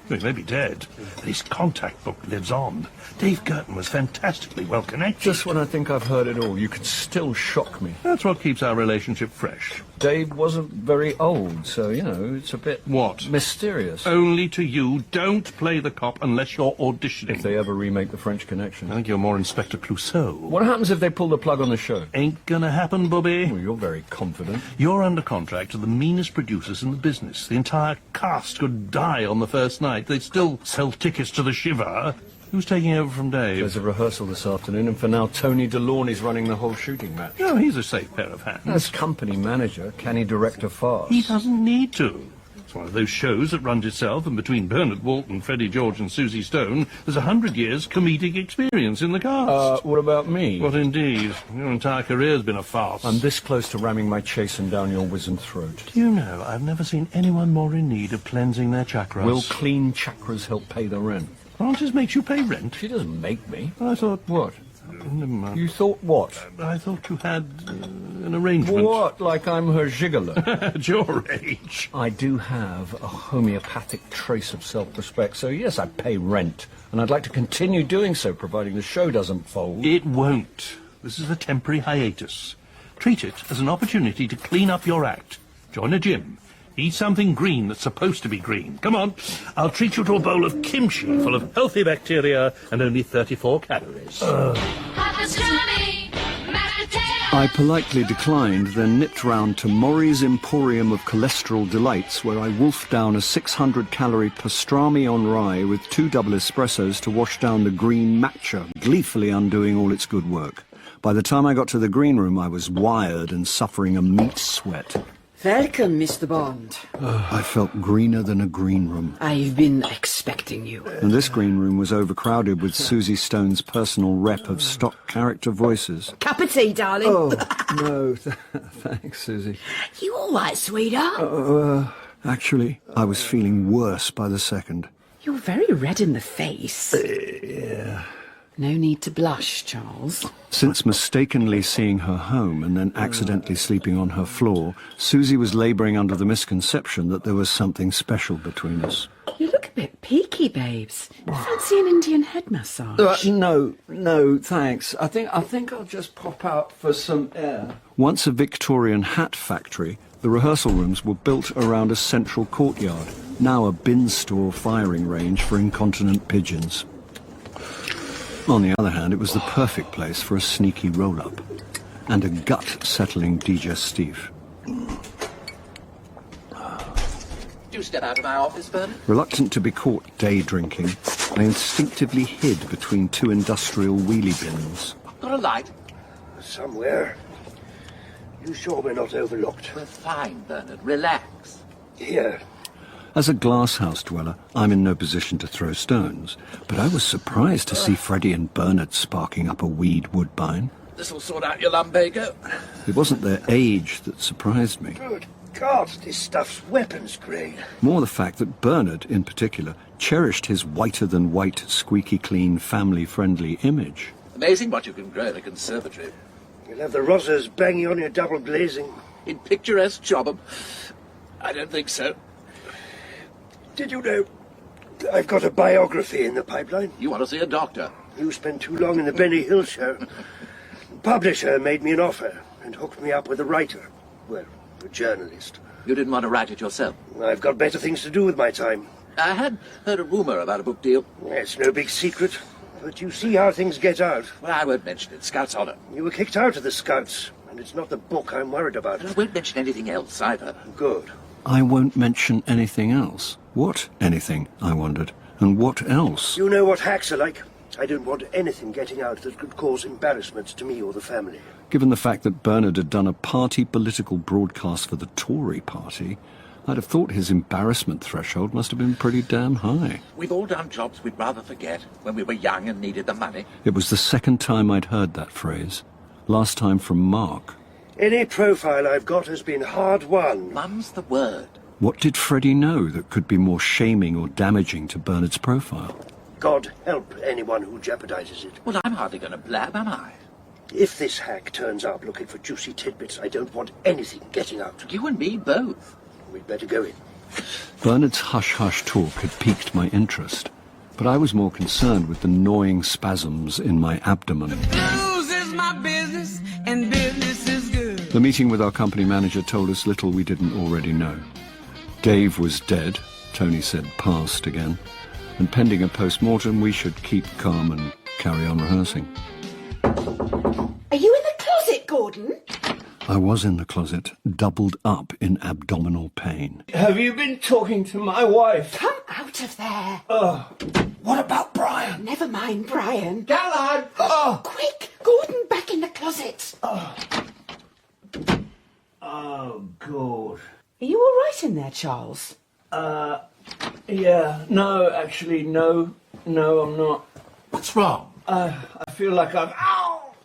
Well, he may be dead, but his contact book lives on. Dave Girton was fantastically well connected. Just when I think I've heard it all, you can still shock me. That's what keeps our relationship fresh. Dave wasn't very old, so, you know, it's a bit... What? Mysterious. Only to you. Don't play the cop unless you're auditioning. If they ever remake The French Connection. I think you're more Inspector Clouseau. What happens if they pull the plug on the show? Ain't gonna happen, Bobby. Well, you're very confident. You're under contract to the meanest producers in the business. The entire cast could die on the first night. They'd still sell tickets to the Shiver. Who's taking over from Dave? There's a rehearsal this afternoon, and for now, Tony DeLaunay's running the whole shooting match. Oh, he's a safe pair of hands. As company manager, can he direct a farce? He doesn't need to. It's one of those shows that runs itself, and between Bernard Walton, Freddie George and Susie Stone, there's 100 years comedic experience in the cast. What about me? What indeed? Your entire career's been a farce. I'm this close to ramming my chasen down your wizened throat. Do you know, I've never seen anyone more in need of cleansing their chakras. Will clean chakras help pay the rent? Frances makes you pay rent. She doesn't make me. I thought... What? Never mind. You thought what? I thought you had an arrangement. What? Like I'm her gigolo? At your age. I do have a homeopathic trace of self-respect, so yes, I pay rent. And I'd like to continue doing so, providing the show doesn't fold. It won't. This is a temporary hiatus. Treat it as an opportunity to clean up your act. Join a gym. Eat something green that's supposed to be green. Come on, I'll treat you to a bowl of kimchi full of healthy bacteria and only 34 calories. I politely declined, then nipped round to Maury's Emporium of Cholesterol Delights, where I wolfed down a 600-calorie pastrami on rye with 2 double espressos to wash down the green matcha, gleefully undoing all its good work. By the time I got to the green room, I was wired and suffering a meat sweat. Welcome, Mr. Bond. I felt greener than a green room. I've been expecting you. And this green room was overcrowded with Susie Stone's personal rep of stock character voices. Cup of tea, darling. Oh, no. Thanks, Susie. You all right, sweetheart? Actually, I was feeling worse by the second. You're very red in the face. Yeah. No need to blush, Charles. Since mistakenly seeing her home and then accidentally sleeping on her floor, Susie was labouring under the misconception that there was something special between us. You look a bit peaky, babes. Fancy an Indian head massage? No, thanks. I think I'll just pop out for some air. Once a Victorian hat factory, the rehearsal rooms were built around a central courtyard, now a bin store firing range for incontinent pigeons. On the other hand, it was the perfect place for a sneaky roll-up and a gut-settling digestif. Do step out of my office, Bernard? Reluctant to be caught day drinking, I instinctively hid between 2 industrial wheelie bins. Got a light? Somewhere. You sure we're not overlooked? We're fine, Bernard. Relax. Here. As a glasshouse dweller, I'm in no position to throw stones, but I was surprised to see Freddie and Bernard sparking up a weed woodbine. This'll sort out your lumbago. It wasn't their age that surprised me. Good God, this stuff's weapons grade. More the fact that Bernard, in particular, cherished his whiter-than-white, squeaky-clean, family-friendly image. Amazing what you can grow in a conservatory. You'll have the Rozzers banging on your double glazing. In picturesque Chobham? I don't think so. Did you know I've got a biography in the pipeline? You want to see a doctor? You spent too long in the Benny Hill show. The publisher made me an offer and hooked me up with a writer. Well, a journalist. You didn't want to write it yourself? I've got better things to do with my time. I had heard a rumour about a book deal. It's no big secret. But you see how things get out. Well, I won't mention it. Scouts honour. You were kicked out of the Scouts, and it's not the book I'm worried about. And I won't mention anything else either. Good. I won't mention anything else. What anything, I wondered. And what else? You know what hacks are like. I don't want anything getting out that could cause embarrassment to me or the family. Given the fact that Bernard had done a party political broadcast for the Tory party, I'd have thought his embarrassment threshold must have been pretty damn high. We've all done jobs we'd rather forget when we were young and needed the money. It was the second time I'd heard that phrase. Last time from Mark. Any profile I've got has been hard won. Mum's the word. What did Freddie know that could be more shaming or damaging to Bernard's profile? God help anyone who jeopardizes it. Well, I'm hardly going to blab, am I? If this hack turns up looking for juicy tidbits, I don't want anything getting out. You and me both. We'd better go in. Bernard's hush-hush talk had piqued my interest, but I was more concerned with the gnawing spasms in my abdomen. Blues is my business, and business is good. The meeting with our company manager told us little we didn't already know. Dave was dead, Tony said passed again, and pending a post-mortem we should keep calm and carry on rehearsing. Are you in the closet, Gordon? I was in the closet, doubled up in abdominal pain. Have you been talking to my wife? Come out of there. What about Brian? Never mind, Brian. Gallard! Quick, Gordon, back in the closet. Oh, God. Are you all right in there, Charles? Yeah. No, actually, no. No, I'm not. What's wrong? I feel like I've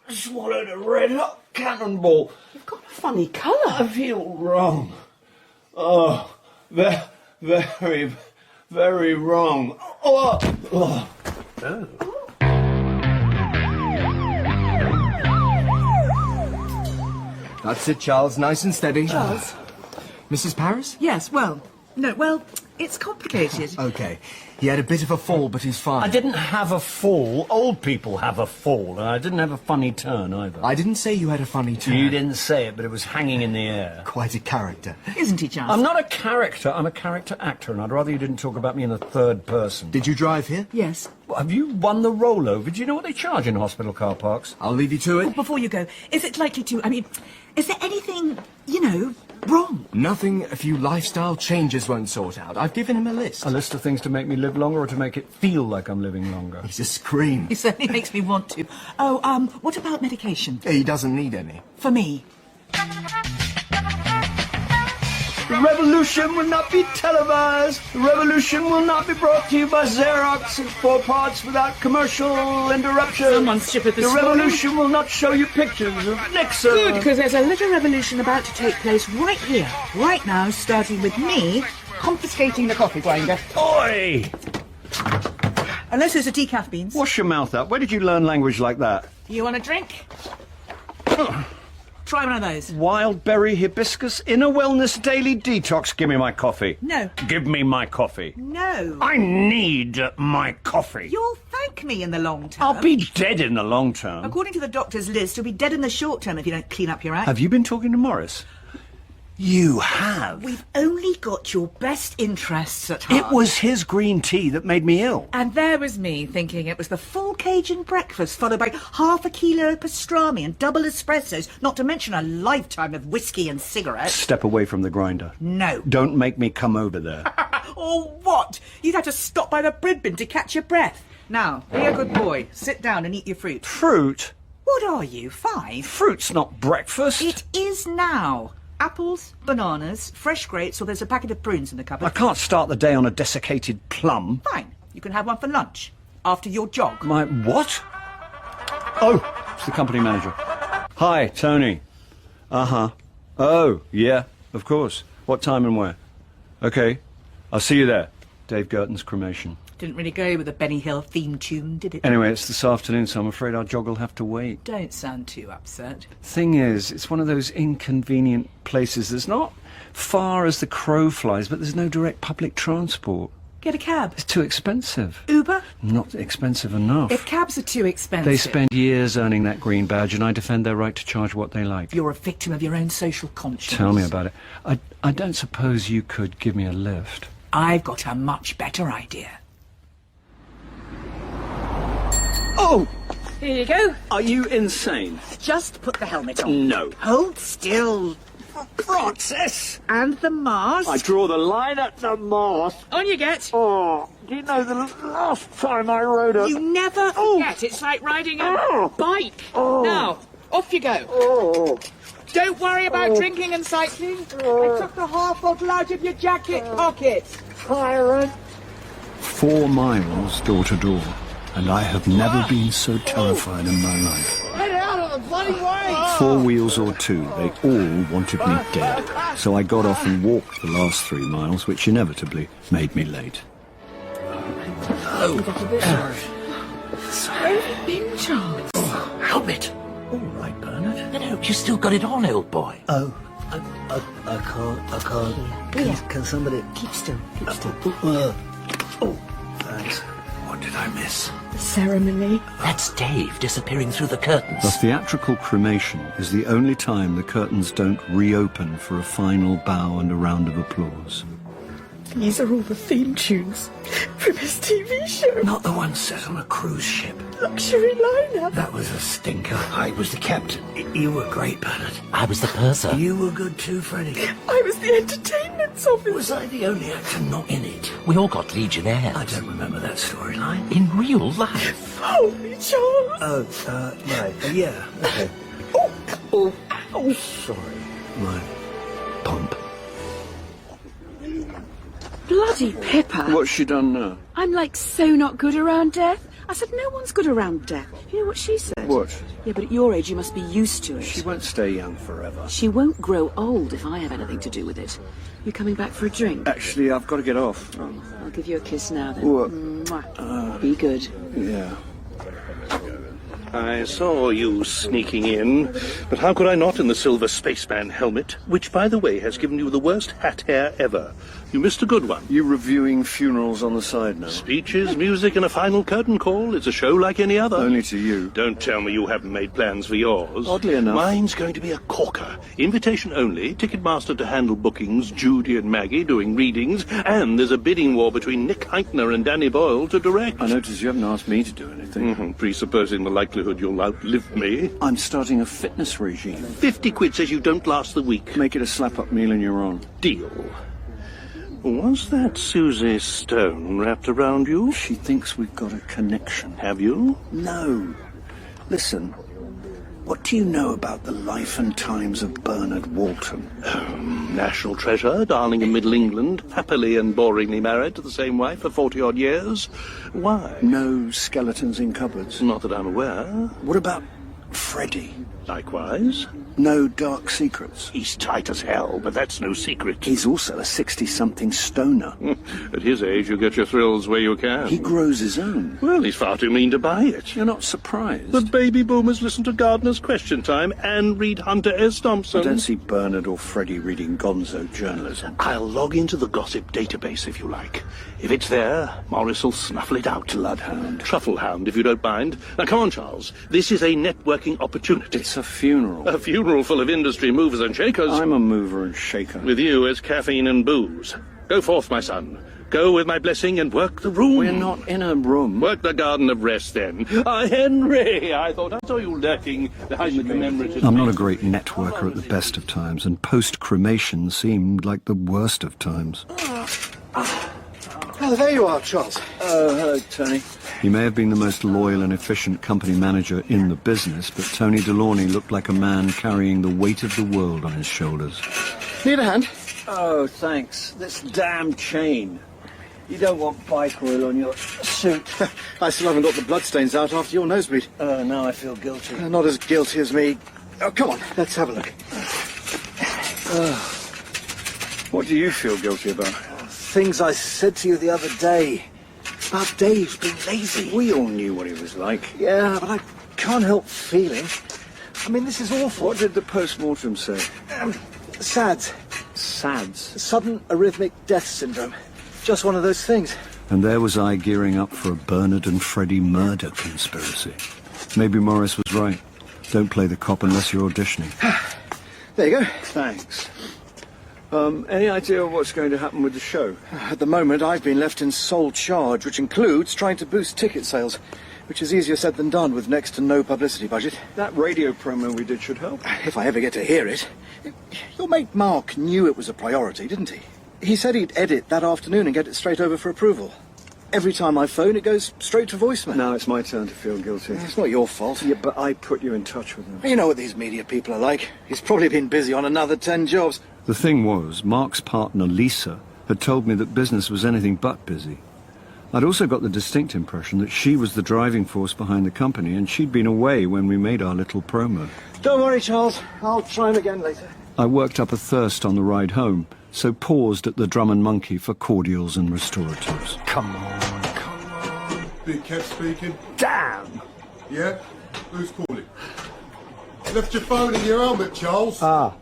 swallowed a red-hot cannonball. You've got a funny colour. I feel wrong. Oh, very, very wrong. Oh. That's it, Charles. Nice and steady. Charles? Mrs. Paris? Yes, well, it's complicated. Okay. He had a bit of a fall, but he's fine. I didn't have a fall. Old people have a fall, and I didn't have a funny turn either. I didn't say you had a funny turn. You didn't say it, but it was hanging in the air. Quite a character. Isn't he, Charles? I'm not a character, I'm a character actor, and I'd rather you didn't talk about me in the third person. Did you drive here? Yes. Well, have you won the rollover? Do you know what they charge in hospital car parks? I'll leave you to it. Before you go, is it likely to, is there anything, wrong? Nothing a few lifestyle changes won't sort out. I've given him a list. A list of things to make me live longer or to make it feel like I'm living longer? He's a scream. He certainly makes me want to. What about medication? He doesn't need any. For me? The revolution will not be televised. The revolution will not be brought to you by Xerox in 4 parts without commercial interruption. Someone's chipper this The revolution will not show you pictures of Nixon. Good, because there's a little revolution about to take place right here. Right now, starting with me confiscating the coffee grinder. Oi! Unless there's a decaf beans. Wash your mouth up. Where did you learn language like that? You want a drink? Try one of those. Wild berry hibiscus inner wellness daily detox. Give me my coffee. No. Give me my coffee. No. I need my coffee. You'll thank me in the long term. I'll be dead in the long term. According to the doctor's list, you'll be dead in the short term if you don't clean up your act. Have you been talking to Morris? You have. We've only got your best interests at heart. It was his green tea that made me ill. And there was me thinking it was the full Cajun breakfast, followed by half a kilo of pastrami and double espressos, not to mention a lifetime of whiskey and cigarettes. Step away from the grinder. No. Don't make me come over there. Or what? You'd have to stop by the bread bin to catch your breath. Now, be a good boy. Sit down and eat your fruit. Fruit? What are you, 5? Fruit's not breakfast. It is now. Apples, bananas, fresh grapes, or there's a packet of prunes in the cupboard. I can't start the day on a desiccated plum. Fine. You can have one for lunch. After your jog. My what? Oh, it's the company manager. Hi, Tony. Uh-huh. Oh, yeah, of course. What time and where? Okay. I'll see you there. Dave Girton's cremation. Didn't really go with the Benny Hill theme tune, did it? Anyway, it's this afternoon, so I'm afraid our jog will have to wait. Don't sound too upset. Thing is, it's one of those inconvenient places that's not far as the crow flies, but there's no direct public transport. Get a cab. It's too expensive. Uber? Not expensive enough. If cabs are too expensive... They spend years earning that green badge, and I defend their right to charge what they like. You're a victim of your own social conscience. Tell me about it. I don't suppose you could give me a lift. I've got a much better idea. Oh! Here you go. Are you insane? Just put the helmet on. No. Hold still. Francis! And the mask. I draw the line at the mask. On you get. Oh, do you know the last time I rode a... You never... Forget. It's like riding a bike. Now, off you go. Oh. Don't worry about drinking and cycling. I took the half bottle out of your jacket pocket. 4 miles door to door, and I have never been so terrified in my life. Get out of the bloody way! 4 wheels or 2, they all wanted me dead. So I got off and walked the last 3 miles, which inevitably made me late. Oh, Where have you been, Charles? help it. All right, Bernard. No, you still got it on, old boy. Oh, I can't. Can somebody... Keep still, keep still. Thanks. What did I miss? The ceremony. That's Dave disappearing through the curtains. The theatrical cremation is the only time the curtains don't reopen for a final bow and a round of applause. These are all the theme tunes from his TV show. Not the one set on a cruise ship. Luxury liner. That was a stinker. I was the captain. You were great, Bernard. I was the purser. You were good too, Freddie. I was the entertainment officer. Was I the only actor not in it? We all got Legionnaires. I don't remember that storyline. In real life. Holy Charles. Oh, right. Yeah, okay. Oh, ow. Sorry. My pump. Bloody Pippa. What's she done now? I'm like so not good around death. I said no one's good around death. You know what she said? What? Yeah, but at your age you must be used to it. She won't stay young forever. She won't grow old if I have anything to do with it. You coming back for a drink? Actually, I've got to get off. Oh, I'll give you a kiss now then. What? Mwah. Be good. Yeah. I saw you sneaking in, but how could I not in the silver spaceman helmet, which, by the way, has given you the worst hat hair ever. You missed a good one. You reviewing funerals on the side now? Speeches, music, and a final curtain call. It's a show like any other. Only to you. Don't tell me you haven't made plans for yours. Oddly enough. Mine's going to be a corker. Invitation only, Ticketmaster to handle bookings, Judy and Maggie doing readings, and there's a bidding war between Nick Heitner and Danny Boyle to direct. I notice you haven't asked me to do anything. Presupposing the likelihood you'll outlive me. I'm starting a fitness regime. 50 quid says you don't last the week. Make it a slap-up meal and you're on. Deal. Was that Susie Stone wrapped around you? She thinks we've got a connection. Have you? No. Listen, what do you know about the life and times of Bernard Walton? National treasure, darling in Middle England, happily and boringly married to the same wife for 40-odd years. Why? No skeletons in cupboards. Not that I'm aware. What about Freddie? Likewise. No dark secrets. He's tight as hell, but that's no secret. He's also a 60-something stoner. At his age, you get your thrills where you can. He grows his own. Well, he's far too mean to buy it. You're not surprised? The baby boomers listen to Gardner's Question Time and read Hunter S. Thompson. I don't see Bernard or Freddie reading gonzo journalism. I'll log into the gossip database if you like. If it's there, Morris will snuffle it out. Bloodhound. Trufflehound, if you don't mind. Now, come on, Charles. This is a networking opportunity. It's a funeral. A funeral full of industry movers and shakers. I'm a mover and shaker. With you, it's caffeine and booze. Go forth, my son. Go with my blessing and work the room. We're not in a room. Work the garden of rest, then. Henry, I thought I saw you lurking behind the commemorative... I'm not a great networker at the best of times, and post-cremation seemed like the worst of times. Oh, there you are, Charles. Oh, hello, Tony. He may have been the most loyal and efficient company manager in the business, but Tony Delaunay looked like a man carrying the weight of the world on his shoulders. Need a hand? Oh, thanks. This damn chain. You don't want bike oil on your suit. I still haven't got the bloodstains out after your nosebleed. Now I feel guilty. Not as guilty as me. Oh, come on, let's have a look. What do you feel guilty about? Things I said to you the other day. About Dave being lazy. We all knew what he was like. Yeah, but I can't help feeling. I mean, this is awful. What did the post-mortem say? SADS. SADS? Sudden arrhythmic death syndrome. Just one of those things. And there was I gearing up for a Bernard and Freddie murder conspiracy. Maybe Morris was right. Don't play the cop unless you're auditioning. There you go. Thanks. Any idea what's going to happen with the show? At the moment, I've been left in sole charge, which includes trying to boost ticket sales, which is easier said than done with next to no publicity budget. That radio promo we did should help. If I ever get to hear it. Your mate Mark knew it was a priority, didn't he? He said he'd edit that afternoon and get it straight over for approval. Every time I phone, it goes straight to voicemail. Now it's my turn to feel guilty. It's not your fault. Yeah, but I put you in touch with him. You know what these media people are like. He's probably been busy on another 10 jobs. The thing was, Mark's partner, Lisa, had told me that business was anything but busy. I'd also got the distinct impression that she was the driving force behind the company, and she'd been away when we made our little promo. Don't worry, Charles. I'll try him again later. I worked up a thirst on the ride home, so paused at the Drum and Monkey for cordials and restoratives. Come on. Big Kev speaking. Damn! Yeah? Who's calling? Left your phone in your helmet, Charles. Ah.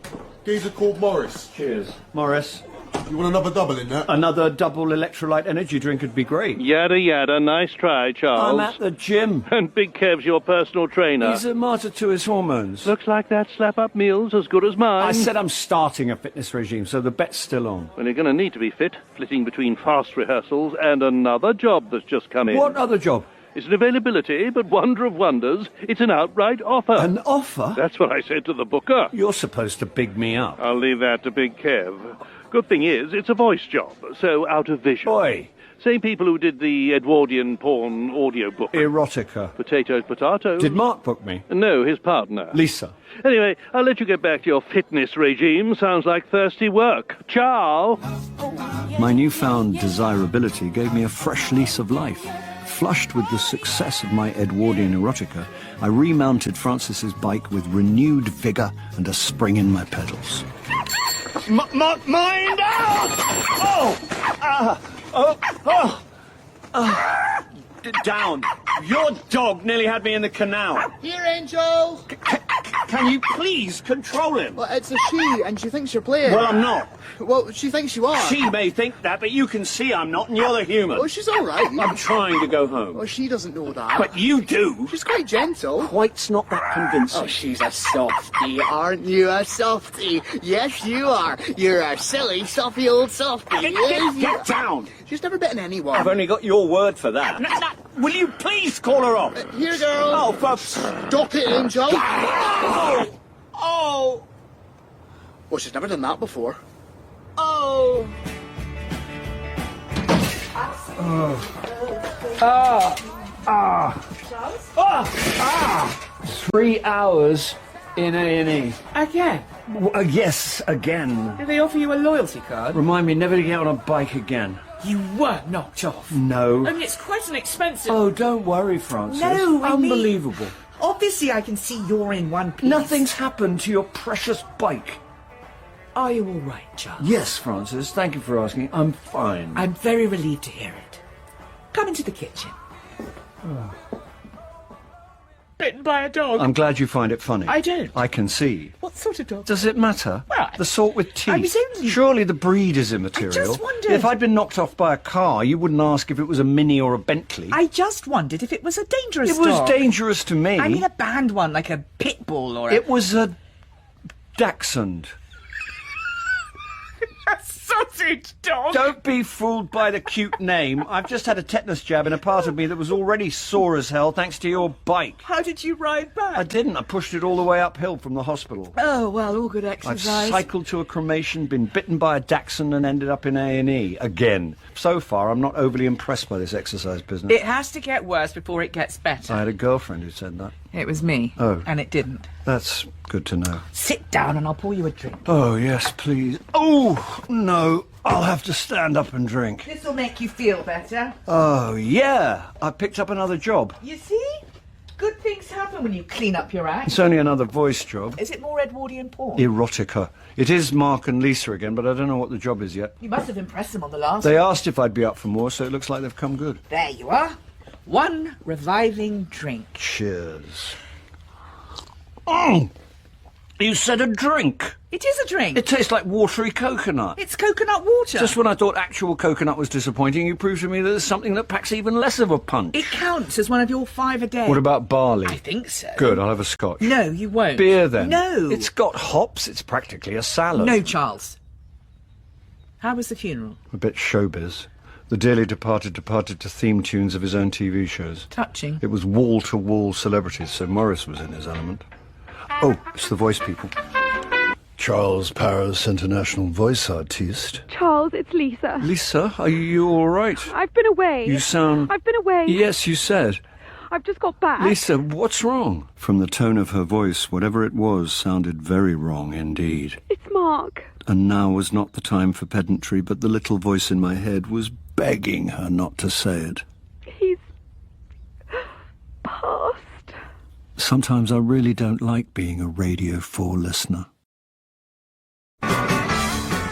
Geezer called Morris. Cheers. Morris. You want another double in that? Another double electrolyte energy drink would be great. Yada yada, nice try, Charles. I'm at the gym. And Big Kev's your personal trainer. He's a martyr to his hormones. Looks like that slap-up meal's as good as mine. I said I'm starting a fitness regime, so the bet's still on. Well, you're going to need to be fit, flitting between fast rehearsals and another job that's just come in. What other job? It's an availability, but wonder of wonders, it's an outright offer. An offer? That's what I said to the booker. You're supposed to big me up. I'll leave that to Big Kev. Good thing is, it's a voice job, so out of vision. Oi! Same people who did the Edwardian porn audio book. Erotica. Potatoes, potatoes. Did Mark book me? No, his partner. Lisa. Anyway, I'll let you get back to your fitness regime. Sounds like thirsty work. Ciao! My newfound desirability gave me a fresh lease of life. Flushed with the success of my Edwardian erotica, I remounted Francis's bike with renewed vigour and a spring in my pedals. Mind out! Down. Your dog nearly had me in the canal. Here, Angel! Can you please control him? Well, it's a she, and she thinks you're playing. Well, I'm not. Well, she thinks you are. She may think that, but you can see I'm not, and you're the human. Well, she's all right. I'm trying to go home. Well, she doesn't know that. But you do. She's quite gentle. Quite's not that convincing. Oh, she's a softie, aren't you a softie? Yes, you are. You're a silly, soppy old softie. Get down. She's never bitten anyone. I've only got your word for that. Will you please call her off? Here, girl. Oh, for... Stop it, Angel. Oh! Well, she's never done that before. Oh! Charles? 3 hours in A&E. Again? Yes, again. Did they offer you a loyalty card? Remind me never to get on a bike again. You were knocked off. No. I mean, it's quite an expensive... Oh, don't worry, Francis. No, I mean- Unbelievable. Obviously, I can see you're in one piece. Nothing's happened to your precious bike. Are you all right, Charles? Yes, Francis. Thank you for asking. I'm fine. I'm very relieved to hear it. Come into the kitchen. Bitten by a dog. I'm glad you find it funny. I don't. I can see. What sort of dog? Does it matter? Well, the sort with teeth. I was only... Surely the breed is immaterial. I just wondered... If I'd been knocked off by a car, you wouldn't ask if it was a Mini or a Bentley. I just wondered if it was a dangerous It was dog. dangerous to me. I mean a banned one, like a pit bull or a... It was a Dachshund. A sausage dog! Don't be fooled by the cute name. I've just had a tetanus jab in a part of me that was already sore as hell thanks to your bike. How did you ride back? I didn't. I pushed it all the way uphill from the hospital. Oh, well, all good I've exercise. cycled to a cremation, been bitten by a Dachshund and ended up in A&E again. So far, I'm not overly impressed by this exercise business. It has to get worse before it gets better. I had a girlfriend who said that. It was me. Oh. And it didn't. That's good to know. Sit down and I'll pour you a drink. Oh, yes, please. Oh, no. I'll have to stand up and drink. This'll make you feel better. Oh, yeah. I picked up another job. You see? Good things happen when you clean up your act. It's only another voice job. Is it more Edwardian porn? Erotica. It is Mark and Lisa again, but I don't know what the job is yet. You must have impressed them on the last They one. asked if I'd be up for more, so it looks like they've come good. There you are. One reviving drink. Cheers. Oh! You said a drink. It is a drink. It tastes like watery coconut. It's coconut water. Just when I thought actual coconut was disappointing, you proved to me that there's something that packs even less of a punch. It counts as one of your 5 a day. What about barley? I think so. Good, I'll have a scotch. No, you won't. Beer, then? No. It's got hops. It's practically a salad. No, Charles. How was the funeral? A bit showbiz. The dearly departed to theme tunes of his own TV shows. Touching. It was wall-to-wall celebrities, so Morris was in his element. Oh, it's the voice people. Charles Paris, international voice artiste. Charles, it's Lisa. Lisa, are you all right? I've been away. You sound... I've been away. Yes, you said. I've just got back. Lisa, what's wrong? From the tone of her voice, whatever it was sounded very wrong indeed. It's Mark. And now was not the time for pedantry, but the little voice in my head was begging her not to say it. He's... passed. Sometimes I really don't like being a Radio 4 listener.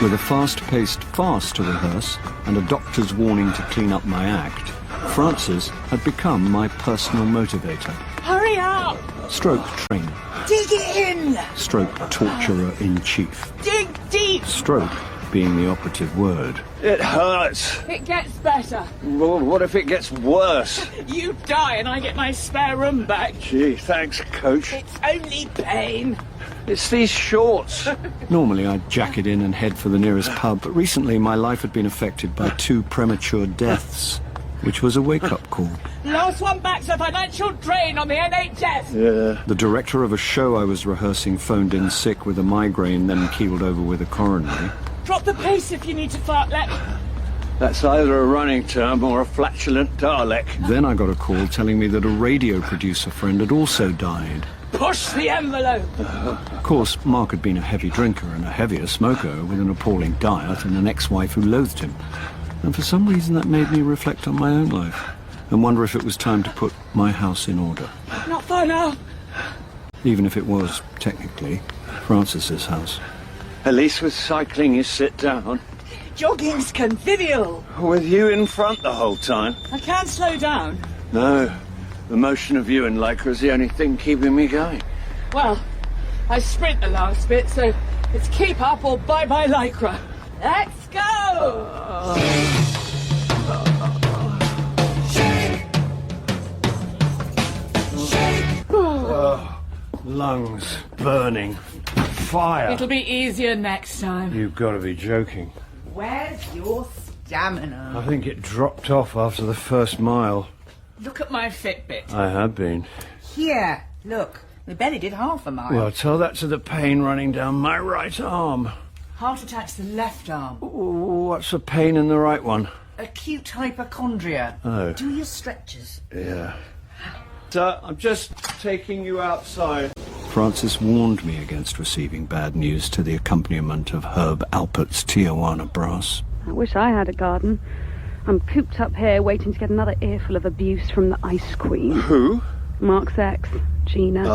With a fast-paced farce to rehearse and a doctor's warning to clean up my act, Frances had become my personal motivator. Hurry up! Stroke trainer. Dig it in! Stroke torturer-in-chief. Dig deep! Stroke being the operative word. It hurts. It gets better. Well, what if it gets worse? You die and I get my spare room back. Gee, thanks, Coach. It's only pain. It's these shorts. Normally I'd jack it in and head for the nearest pub, but recently my life had been affected by 2 premature deaths, which was a wake-up call. Last one back's a financial drain on the NHS. Yeah. The director of a show I was rehearsing phoned in sick with a migraine, then keeled over with a coronary. Drop the pace if you need to fartlek. That's either a running term or a flatulent Dalek. Then I got a call telling me that a radio producer friend had also died. Push the envelope. Of course, Mark had been a heavy drinker and a heavier smoker with an appalling diet and an ex-wife who loathed him. And for some reason that made me reflect on my own life and wonder if it was time to put my house in order. Not far now. Even if it was, technically, Frances's house. At least with cycling you sit down. Jogging's convivial. With you in front the whole time. I can't slow down. No, the motion of you in Lycra's the only thing keeping me going. Well, I sprint the last bit, so it's keep up or bye-bye Lycra. Let's go! Lungs burning. Fire. It'll be easier next time. You've got to be joking. Where's your stamina? I think it dropped off after the first mile. Look at my Fitbit. I have been. Here, look. We barely did half a mile. Well, tell that to the pain running down my right arm. Heart attack's the left arm. What's the pain in the right one? Acute hypochondria. Oh. Do your stretches. Yeah. Sir, I'm just taking you outside. Frances warned me against receiving bad news to the accompaniment of Herb Alpert's Tijuana brass. I wish I had a garden. I'm cooped up here waiting to get another earful of abuse from the Ice Queen. Who? Mark's ex, Gina.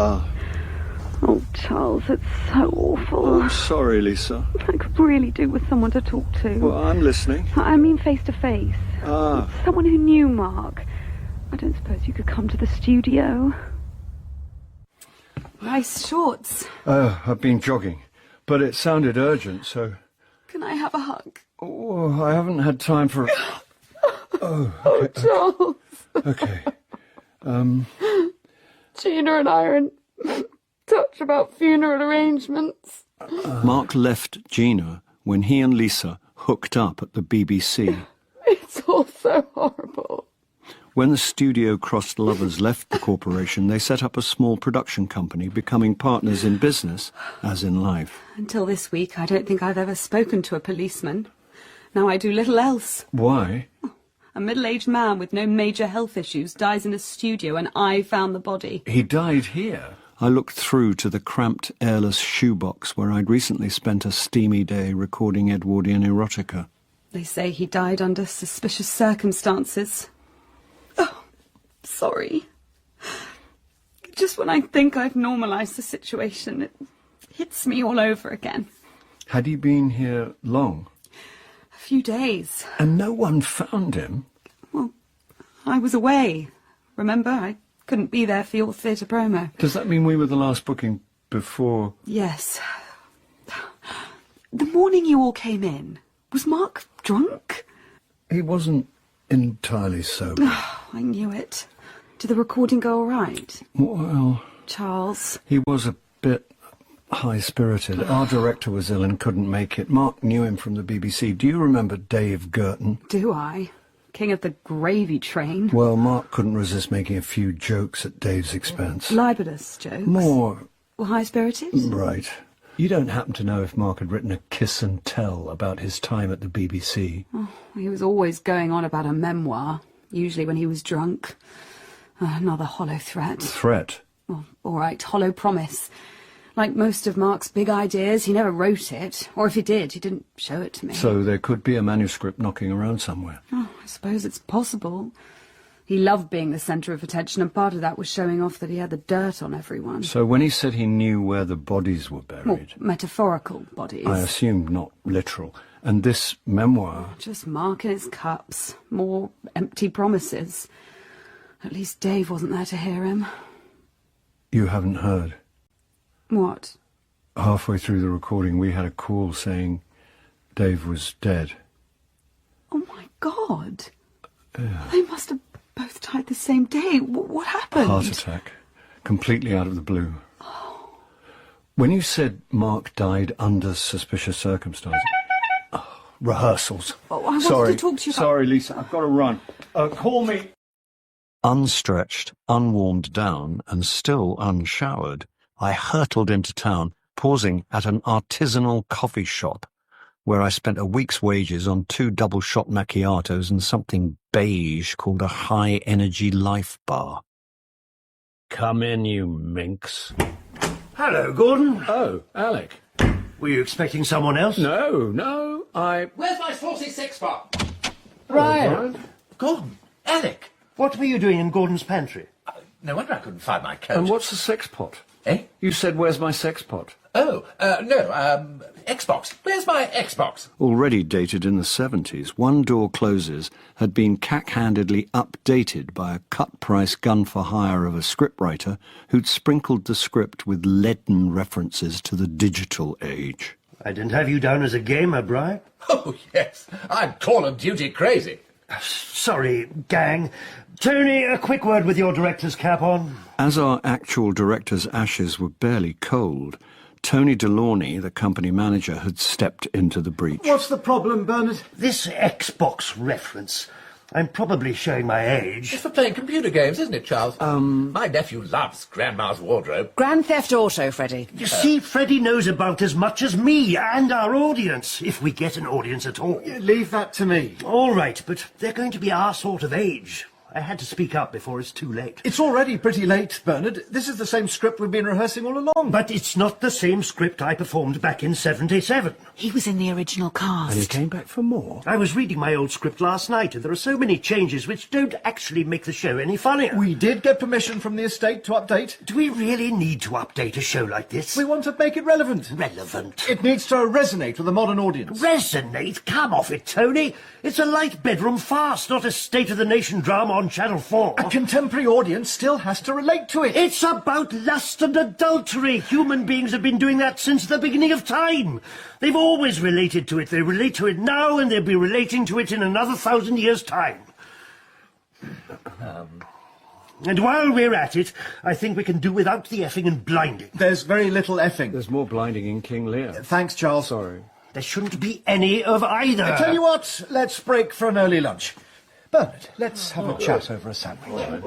Oh, Charles, it's so awful. I'm sorry, Lisa. I could really do with someone to talk to. Well, I'm listening. I mean face to face. Ah. Someone who knew Mark. I don't suppose you could come to the studio. Nice shorts. Oh, I've been jogging, but it sounded urgent, so... Can I have a hug? Oh, I haven't had time for... Oh, okay. Charles. Okay. Gina and I are in touch about funeral arrangements. Mark left Gina when he and Lisa hooked up at the BBC. It's all so horrible. When the studio-crossed lovers left the corporation, they set up a small production company, becoming partners in business as in life. Until this week, I don't think I've ever spoken to a policeman. Now I do little else. Why? A middle-aged man with no major health issues dies in a studio and I found the body. He died here? I looked through to the cramped, airless shoebox where I'd recently spent a steamy day recording Edwardian erotica. They say he died under suspicious circumstances. Oh, sorry. Just when I think I've normalised the situation, it hits me all over again. Had he been here long? A few days. And no one found him? Well, I was away. Remember, I couldn't be there for your theatre promo. Does that mean we were the last booking before... Yes. The morning you all came in, was Mark drunk? He wasn't entirely sober. I knew it. Did the recording go all right? Well... Charles? He was a bit high-spirited. Our director was ill and couldn't make it. Mark knew him from the BBC. Do you remember Dave Girton? Do I? King of the gravy train. Well, Mark couldn't resist making a few jokes at Dave's expense. Libelous jokes? More... Well, high-spirited? Right. You don't happen to know if Mark had written a kiss and tell about his time at the BBC? Oh, he was always going on about a memoir, usually when he was drunk. Another hollow threat. Threat? Well, all right, hollow promise. Like most of Mark's big ideas, he never wrote it. Or if he did, he didn't show it to me. So there could be a manuscript knocking around somewhere. Oh, I suppose it's possible. He loved being the centre of attention, and part of that was showing off that he had the dirt on everyone. So when he said he knew where the bodies were buried... Well, metaphorical bodies. I assumed not literal. And this memoir... Just Mark and his cups. More empty promises. At least Dave wasn't there to hear him. You haven't heard? What? Halfway through the recording, we had a call saying Dave was dead. Oh, my God. They must have both died the same day. What happened? Heart attack. Completely out of the blue. When you said Mark died under suspicious circumstances... rehearsals. Oh, I wanted to talk to you about... Sorry, Lisa, I've got to run. Call me... Unstretched, unwarmed down, and still unshowered, I hurtled into town, pausing at an artisanal coffee shop, where I spent a week's wages on 2 double-shot macchiatos and something beige called a high-energy life bar. Come in, you minx. Hello, Gordon. Oh, Alec. Were you expecting someone else? No, Where's my saucy six-pot? Brian. Gordon. Alec. What were you doing in Gordon's pantry? No wonder I couldn't find my coat. And what's the sex pot? Eh? You said, where's my sex pot? Oh, no, Xbox. Where's my Xbox? Already dated in the 70s, One Door Closes had been cack-handedly updated by a cut-price gun-for-hire of a scriptwriter who'd sprinkled the script with leaden references to the digital age. I didn't have you down as a gamer, Brian. Oh, yes. I'm Call of Duty crazy. Sorry, gang. Tony, a quick word with your director's cap on. As our actual director's ashes were barely cold, Tony Delaunay, the company manager, had stepped into the breach. What's the problem, Bernard? This Xbox reference. I'm probably showing my age. It's for playing computer games, isn't it, Charles? My nephew loves Grandma's Wardrobe. Grand Theft Auto, Freddie. You see, Freddie knows about as much as me and our audience, if we get an audience at all. Leave that to me. All right, but they're going to be our sort of age. I had to speak up before it's too late. It's already pretty late, Bernard. This is the same script we've been rehearsing all along. But it's not the same script I performed back in 77. He was in the original cast. And he came back for more. I was reading my old script last night, and there are so many changes which don't actually make the show any funnier. We did get permission from the estate to update. Do we really need to update a show like this? We want to make it relevant. Relevant? It needs to resonate with the modern audience. Resonate? Come off it, Tony. It's a light bedroom farce, not a state-of-the-nation drama on Channel 4. A contemporary audience still has to relate to it. It's about lust and adultery. Human beings have been doing that since the beginning of time. They've always related to it. They relate to it now, and they'll be relating to it in another 1,000 years' time. And while we're at it, I think we can do without the effing and blinding. There's very little effing. There's more blinding in King Lear. Thanks, Charles. Sorry. There shouldn't be any of either. I tell you what, let's break for an early lunch. Bernard, let's have a chat over a sandwich. What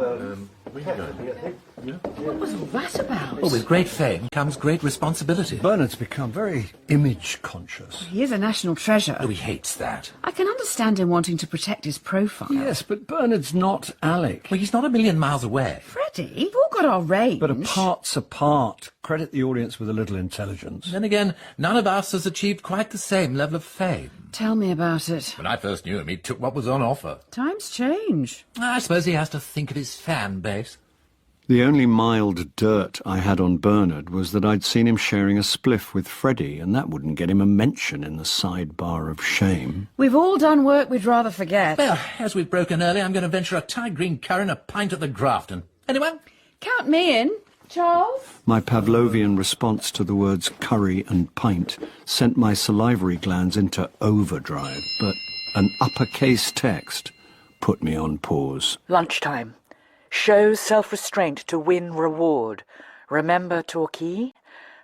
was all that about? Well, with great fame comes great responsibility. Bernard's become very image-conscious. He is a national treasure. Oh, he hates that. I can understand him wanting to protect his profile. Yes, but Bernard's not Alec. Well, he's not a million miles away. Freddie, we've all got our range. But apart's apart. Credit the audience with a little intelligence. Then again, none of us has achieved quite the same level of fame. Tell me about it. When I first knew him, he took what was on offer. Times change. I suppose he has to think of his fan base. The only mild dirt I had on Bernard was that I'd seen him sharing a spliff with Freddie, and that wouldn't get him a mention in the sidebar of shame. We've all done work we'd rather forget. Well, as we've broken early, I'm going to venture a Thai green curry and a pint at the Grafton. Anyone? Count me in. Charles? My Pavlovian response to the words curry and pint sent my salivary glands into overdrive, but an uppercase text put me on pause. Lunchtime. Show self-restraint to win reward. Remember Torquay?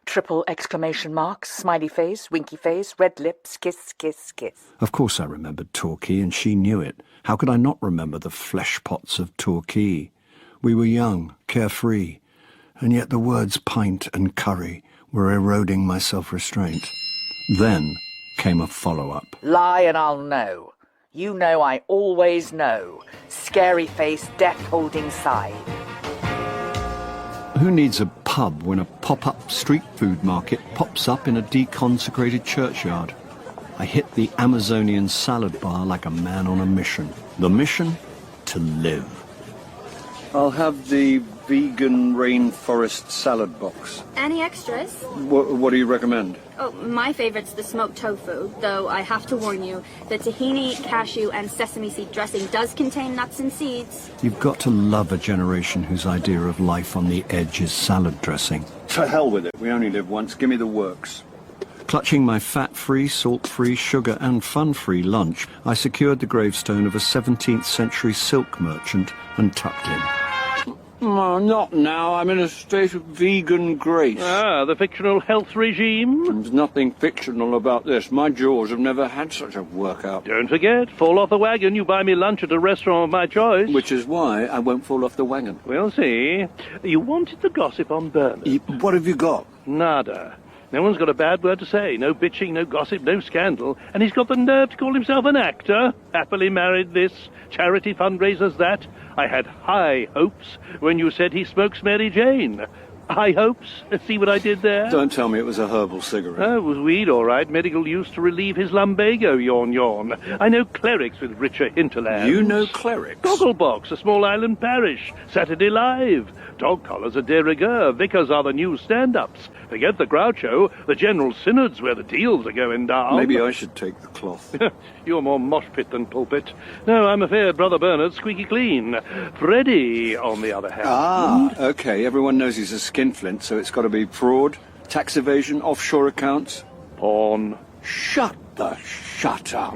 Triple exclamation marks, smiley face, winky face, red lips, kiss, kiss, kiss. Of course I remembered Torquay, and she knew it. How could I not remember the flesh pots of Torquay? We were young, carefree, and yet the words pint and curry were eroding my self-restraint. Then came a follow-up. Lie and I'll know. You know I always know. Scary face, death-holding side. Who needs a pub when a pop-up street food market pops up in a deconsecrated churchyard? I hit the Amazonian salad bar like a man on a mission. The mission? To live. I'll have the vegan rainforest salad box. Any extras? What do you recommend? Oh, my favorite's the smoked tofu, though I have to warn you, the tahini, cashew, and sesame seed dressing does contain nuts and seeds. You've got to love a generation whose idea of life on the edge is salad dressing. To hell with it. We only live once. Give me the works. Clutching my fat-free, salt-free, sugar and fun-free lunch, I secured the gravestone of a 17th century silk merchant and tucked in. Oh, not now. I'm in a state of vegan grace. Ah, the fictional health regime? There's nothing fictional about this. My jaws have never had such a workout. Don't forget, fall off the wagon, you buy me lunch at a restaurant of my choice. Which is why I won't fall off the wagon. We'll see. You wanted the gossip on Bernard. What have you got? Nada. No one's got a bad word to say. No bitching, no gossip, no scandal. And he's got the nerve to call himself an actor. Happily married this. Charity fundraisers that. I had high hopes when you said he smokes Mary Jane. High hopes? See what I did there? Don't tell me it was a herbal cigarette. Oh, it was weed, all right. Medical use to relieve his lumbago, yawn, yawn. I know clerics with richer hinterlands. You know clerics? Gogglebox, a small island parish. Saturday Live. Dog collars are de rigueur. Vicars are the new stand-ups. Forget the Groucho. The General Synod's where the deals are going down. Maybe I should take the cloth. You're more mosh pit than pulpit. No, I'm afraid Brother Bernard's squeaky clean. Freddie, on the other hand... Ah, OK. Everyone knows he's a skinflint, so it's got to be fraud, tax evasion, offshore accounts. Porn. Shut the shut up.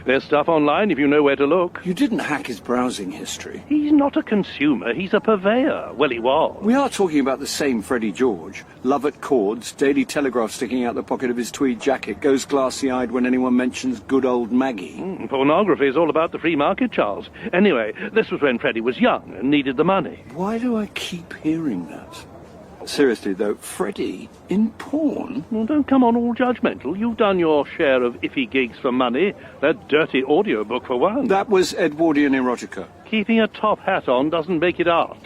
There's stuff online if you know where to look. You didn't hack his browsing history. He's not a consumer, he's a purveyor. Well, he was. We are talking about the same Freddie George. Love at chords, Daily Telegraph sticking out the pocket of his tweed jacket, goes glassy-eyed when anyone mentions good old Maggie. Pornography is all about the free market, Charles. Anyway, this was when Freddie was young and needed the money. Why do I keep hearing that? Seriously, though, Freddie in porn? Well, don't come on all judgmental. You've done your share of iffy gigs for money. That dirty audiobook, for one. That was Edwardian erotica. Keeping a top hat on doesn't make it art.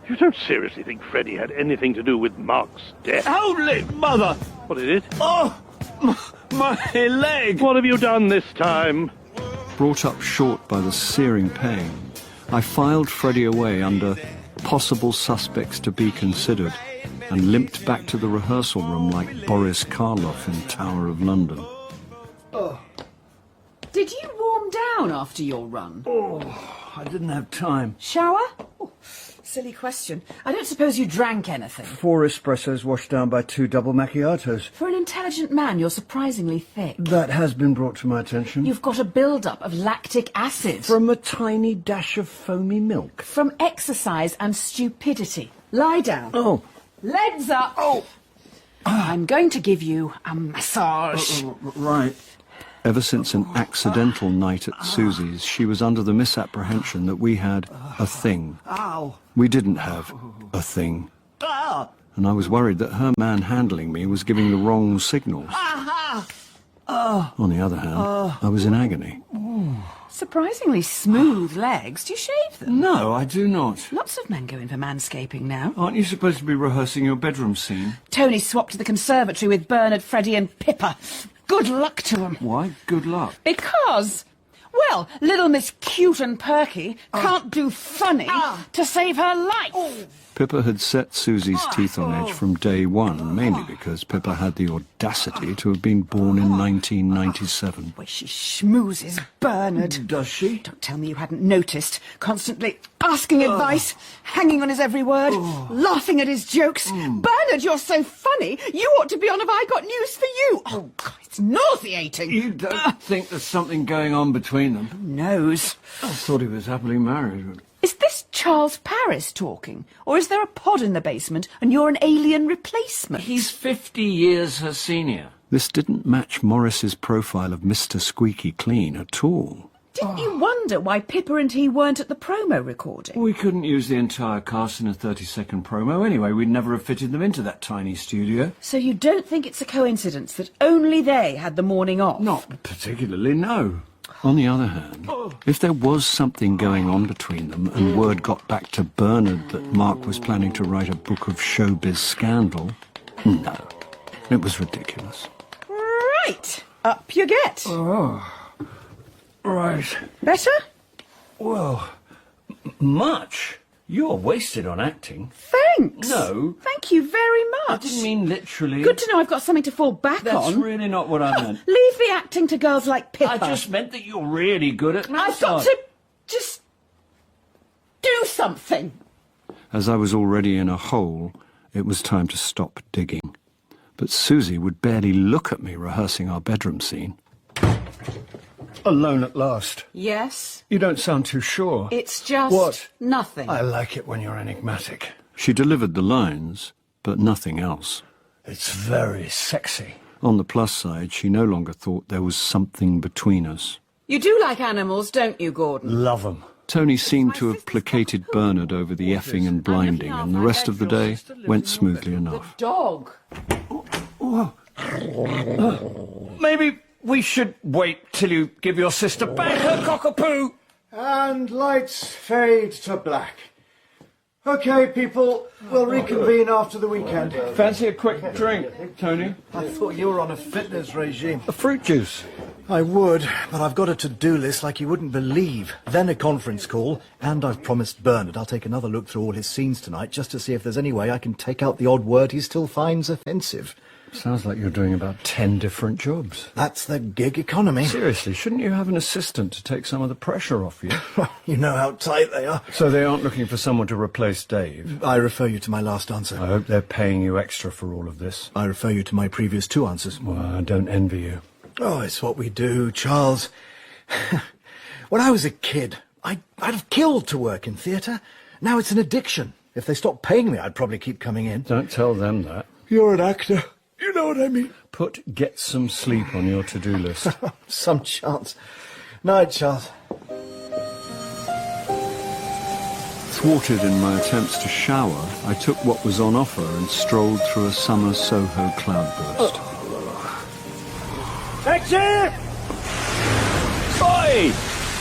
You don't seriously think Freddie had anything to do with Mark's death? Holy mother! What is it? Oh, my leg! What have you done this time? Brought up short by the searing pain, I filed Freddie away under possible suspects to be considered and limped back to the rehearsal room like Boris Karloff in Tower of London. Did you warm down after your run? Oh, I didn't have time. Shower? Oh, silly question. I don't suppose you drank anything. 4 espressos washed down by 2 double macchiatos. For an intelligent man, you're surprisingly thick. That has been brought to my attention. You've got a build-up of lactic acid. From a tiny dash of foamy milk. From exercise and stupidity. Lie down. Oh. Legs up. Oh. I'm going to give you a massage. Right. Ever since an accidental night at Susie's, she was under the misapprehension that we had a thing. Ow. We didn't have a thing. And I was worried that her man handling me was giving the wrong signals. On the other hand, I was in agony. Surprisingly smooth legs. Do you shave them? No, I do not. Lots of men go in for manscaping now. Aren't you supposed to be rehearsing your bedroom scene? Tony swapped to the conservatory with Bernard, Freddie and Pippa. Good luck to them. Why good luck? Because, well, little Miss Cute and Perky can't do funny to save her life. Pippa had set Susie's teeth on edge from day one, mainly because Pippa had the audacity to have been born in 1997. Where she schmoozes Bernard. Does she? Don't tell me you hadn't noticed. Constantly asking advice, hanging on his every word, laughing at his jokes. Bernard, you're so funny. You ought to be on Have I Got News for You. Oh, God, it's nauseating. You don't think there's something going on between them? Who knows? I thought he was happily married. Is this Charles Paris talking? Or is there a pod in the basement and you're an alien replacement? He's 50 years her senior. This didn't match Morris's profile of Mr. Squeaky Clean at all. Didn't you wonder why Pippa and he weren't at the promo recording? We couldn't use the entire cast in a 30-second promo anyway. We'd never have fitted them into that tiny studio. So you don't think it's a coincidence that only they had the morning off? Not particularly, no. On the other hand, if there was something going on between them and word got back to Bernard that Mark was planning to write a book of showbiz scandal, no, it was ridiculous. Right, up you get. Oh, right. Better? Well, much. You're wasted on acting. Thanks. No. Thank you very much. I didn't mean literally. Good to know I've got something to fall back on. That's really not what I meant. Leave the acting to girls like Pippa. I just meant that you're really good at massage. I've got to just do something. As I was already in a hole, it was time to stop digging. But Susie would barely look at me rehearsing our bedroom scene. Alone at last. Yes? You don't sound too sure. It's just What? nothing. I like it when you're enigmatic. She delivered the lines, but nothing else. It's very sexy. On the plus side, she no longer thought there was something between us. You do like animals, don't you, Gordon? Love them. Tony seemed to have placated Bernard over the effing and blinding, and the rest of the day went smoothly enough. Dog. Maybe we should wait till you give your sister back her cockapoo. And lights fade to black. Okay, people, we'll reconvene after the weekend. Fancy a quick drink, Tony? I thought you were on a fitness regime. A fruit juice. I would, but I've got a to-do list like you wouldn't believe. Then a conference call, and I've promised Bernard I'll take another look through all his scenes tonight just to see if there's any way I can take out the odd word he still finds offensive. Sounds like you're doing about 10 different jobs. That's the gig economy. Seriously, shouldn't you have an assistant to take some of the pressure off you? You know how tight they are. So they aren't looking for someone to replace Dave? I refer you to my last answer. I hope they're paying you extra for all of this. I refer you to my previous two answers. Well, I don't envy you. Oh, it's what we do, Charles. When I was a kid, I'd have killed to work in theatre. Now it's an addiction. If they stopped paying me, I'd probably keep coming in. Don't tell them that. You're an actor. You know what I mean. Put get some sleep on your to-do list. Some chance. Night, Charles. Thwarted in my attempts to shower, I took what was on offer and strolled through a summer Soho cloudburst. Taxi! Oi!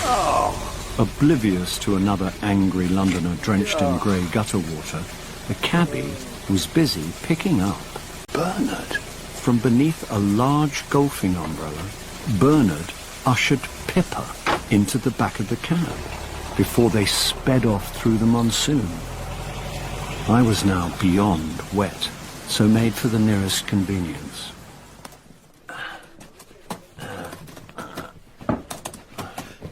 Oh. Oblivious to another angry Londoner drenched in grey gutter water, the cabbie was busy picking up Bernard. From beneath a large golfing umbrella, Bernard ushered Pippa into the back of the cab before they sped off through the monsoon. I was now beyond wet, so made for the nearest convenience.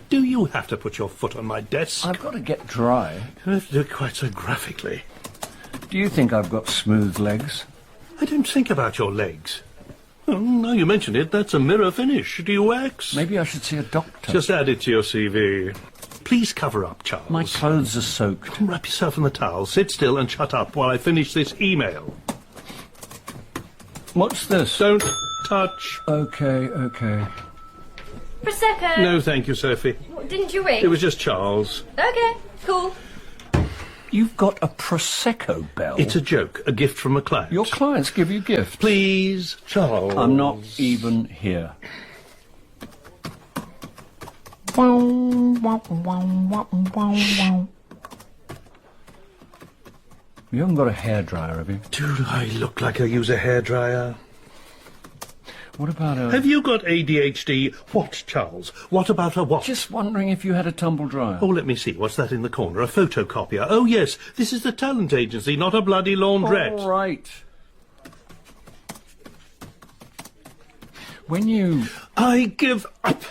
Do you have to put your foot on my desk? I've got to get dry. You don't have to do it quite so graphically. Do you think I've got smooth legs? I don't think about your legs. Well, now you mention it, that's a mirror finish. Do you wax? Maybe I should see a doctor. Just add it to your CV. Please cover up, Charles. My clothes are soaked. Wrap yourself in the towel, sit still and shut up while I finish this email. What's this? Don't touch. Okay. Prosecco. No, thank you, Sophie. Didn't you ring? It was just Charles. Okay, cool. You've got a Prosecco bell. It's a joke, a gift from a client. Your clients give you gifts. Please, Charles. I'm not even here. You haven't got a hairdryer, have you? Do I look like I use a hairdryer? What about a... Have you got ADHD? What, Charles? What about a what? Just wondering if you had a tumble dryer. Oh, let me see. What's that in the corner? A photocopier. Oh, yes. This is the talent agency, not a bloody laundrette. All right. When you... I give up.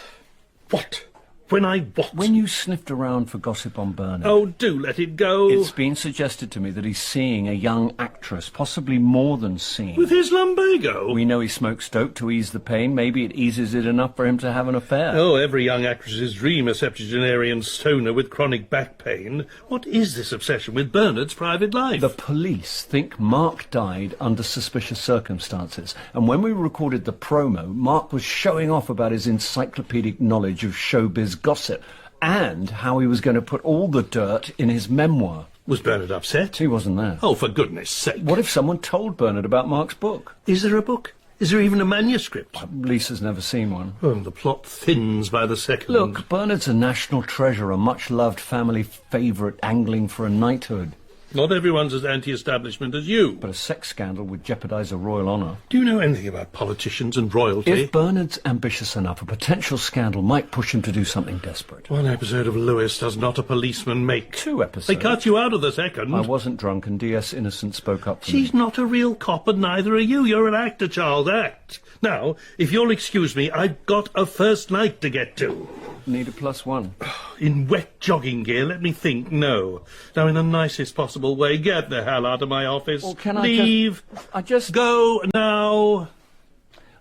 What? When I what? When you sniffed around for gossip on Bernard. Oh, do let it go. It's been suggested to me that he's seeing a young actor actress, possibly more than seen. With his lumbago? We know he smokes dope to ease the pain. Maybe it eases it enough for him to have an affair. Oh, every young actress's dream, a septuagenarian stoner with chronic back pain. What is this obsession with Bernard's private life? The police think Mark died under suspicious circumstances, and when we recorded the promo, Mark was showing off about his encyclopedic knowledge of showbiz gossip and how he was going to put all the dirt in his memoir. Was Bernard upset? He wasn't there. Oh, for goodness sake. What if someone told Bernard about Mark's book? Is there a book? Is there even a manuscript? Lisa's never seen one. Oh, the plot thins by the second. Look, Bernard's a national treasure, a much-loved family favourite angling for a knighthood. Not everyone's as anti-establishment as you. But a sex scandal would jeopardise a royal honour. Do you know anything about politicians and royalty? If Bernard's ambitious enough, a potential scandal might push him to do something desperate. One episode of Lewis does not a policeman make. 2 episodes. They cut you out of the second. I wasn't drunk and D.S. Innocent spoke up for She's me. not a real cop and neither are you. You're an actor, Charles. Act. Now, if you'll excuse me, I've got a first night to get to. Need a +1. In wet jogging gear, let me think. No. Now, in the nicest possible way, get the hell out of my office. Or can Leave. I just... Go now.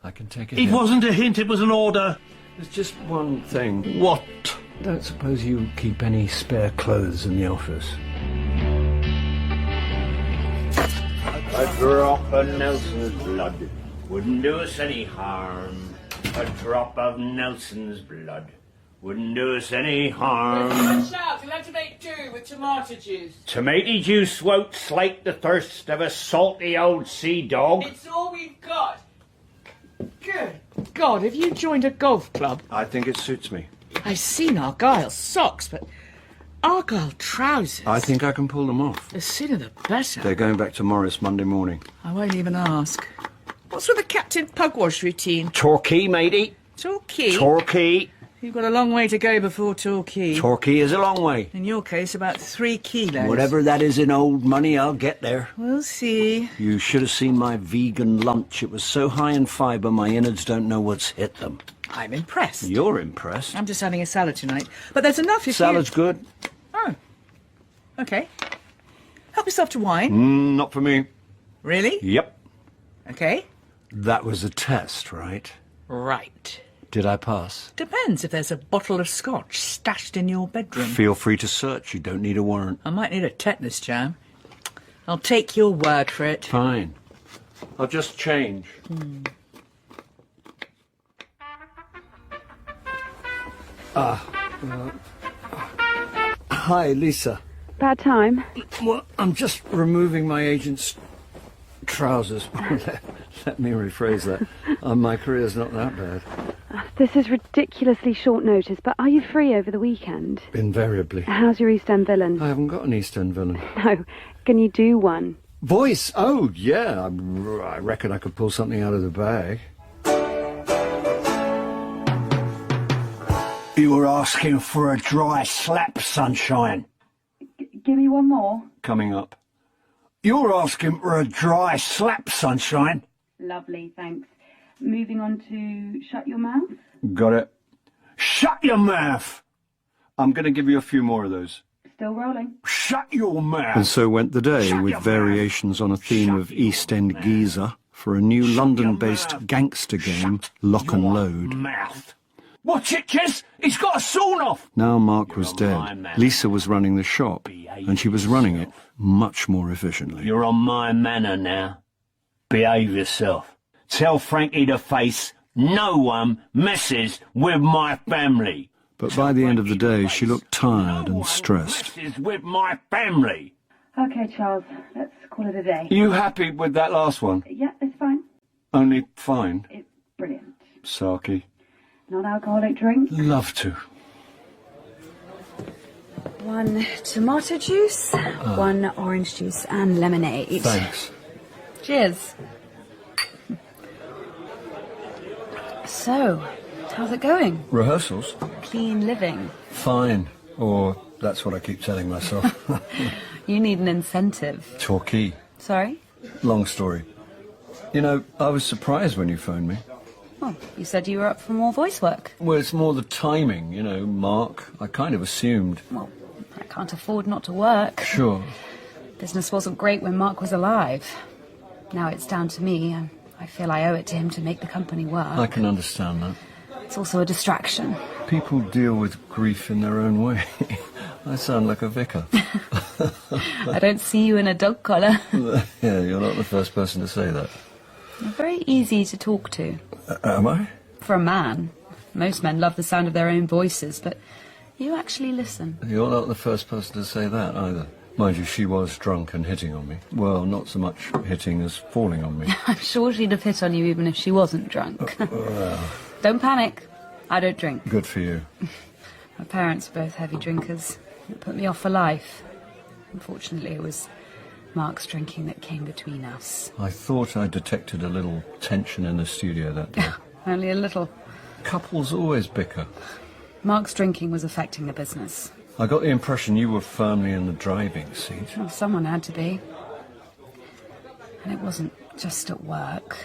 I can take It wasn't a hint, it was an order. There's just one thing. What? Don't suppose you keep any spare clothes in the office? A drop of Nelson's blood wouldn't do us any harm. A drop of Nelson's blood wouldn't do us any harm. Shout, you'll have to make do with tomato juice. Tomato juice won't slake the thirst of a salty old sea dog. It's all we've got. Good God, have you joined a golf club? I think it suits me. I've seen Argyle's socks, but Argyle trousers. I think I can pull them off. The sooner the better. They're going back to Morris Monday morning. I won't even ask. What's with the Captain Pugwash routine? Torquay, matey. Torquay? Torquay. You've got a long way to go before Torquay. Torquay is a long way. In your case, about 3 kilos. Whatever that is in old money, I'll get there. We'll see. You should have seen my vegan lunch. It was so high in fibre, my innards don't know what's hit them. I'm impressed. You're impressed. I'm just having a salad tonight. But there's enough if Salad's good. Oh. OK. Help yourself to wine. Not for me. Really? Yep. OK. That was a test, right? Right. Did I pass? Depends if there's a bottle of scotch stashed in your bedroom. Feel free to search. You don't need a warrant. I might need a tetanus jam. I'll take your word for it. Fine. I'll just change. Hi, Lisa. Bad time. Well, I'm just removing my agent's trousers. Let me rephrase that. My career's not that bad. This is ridiculously short notice, but are you free over the weekend? Invariably. How's your East End villain? I haven't got an East End villain. No. Can you do one? Voice? Oh, yeah. I reckon I could pull something out of the bag. You were asking for a dry slap, sunshine. Give me one more. Coming up. You're asking for a dry slap, sunshine. Lovely, thanks. Moving on to Shut Your Mouth. Got it. Shut your mouth! I'm going to give you a few more of those. Still rolling. Shut your mouth! And so went the day, with variations on a theme of East End geezer for a new London-based gangster game, Lock and Load. Mouth. Watch it, Jess! He's got a sawn off! Now Mark was dead. Lisa was running the shop, and she was running it much more efficiently. You're on my manor now. Behave yourself. Tell Frankie to face, no one messes with my family. But by the end of the day, she looked tired and stressed. Messes with my family. Okay, Charles, let's call it a day. You happy with that last one? Yeah, it's fine. Only fine. It's brilliant. Saki. Non-alcoholic drink. Love to. 1 tomato juice, 1 orange juice and lemonade. Thanks. Cheers. So, how's it going? Rehearsals? Clean living. Fine. Or that's what I keep telling myself. You need an incentive. Torquay. Sorry? Long story. You know, I was surprised when you phoned me. Well, you said you were up for more voice work. Well, it's more the timing, you know, Mark. I kind of assumed. Well, I can't afford not to work. Sure. Business wasn't great when Mark was alive. Now it's down to me, and I feel I owe it to him to make the company work. I can understand that. It's also a distraction. People deal with grief in their own way. I sound like a vicar. I don't see you in a dog collar. Yeah, you're not the first person to say that. You're very easy to talk to. Am I? For a man. Most men love the sound of their own voices, but you actually listen. You're not the first person to say that either. Mind you, she was drunk and hitting on me. Well, not so much hitting as falling on me. I'm sure she'd have hit on you even if she wasn't drunk. Well, Don't panic. I don't drink. good for you. My parents are both heavy drinkers. It put me off for life. Unfortunately, it was Mark's drinking that came between us. I thought I detected a little tension in the studio that day. Only a little. Couples always bicker. Mark's drinking was affecting the business. I got the impression you were firmly in the driving seat. Well, someone had to be. And it wasn't just at work.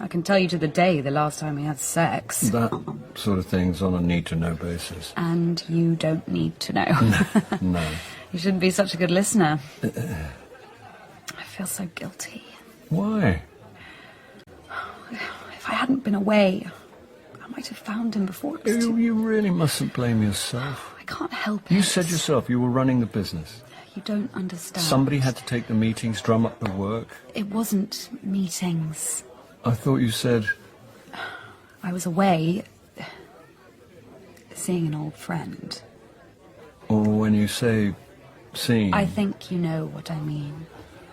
I can tell you to the day the last time we had sex. That sort of thing's on a need-to-know basis. And you don't need to know. No. You shouldn't be such a good listener. I feel so guilty. Why? If I hadn't been away, I might have found him before it was You really mustn't blame yourself. I can't help it. You said yourself you were running the business. You don't understand. Somebody had to take the meetings, drum up the work. It wasn't meetings. I thought you said... I was away seeing an old friend. Or when you say seeing... I think you know what I mean.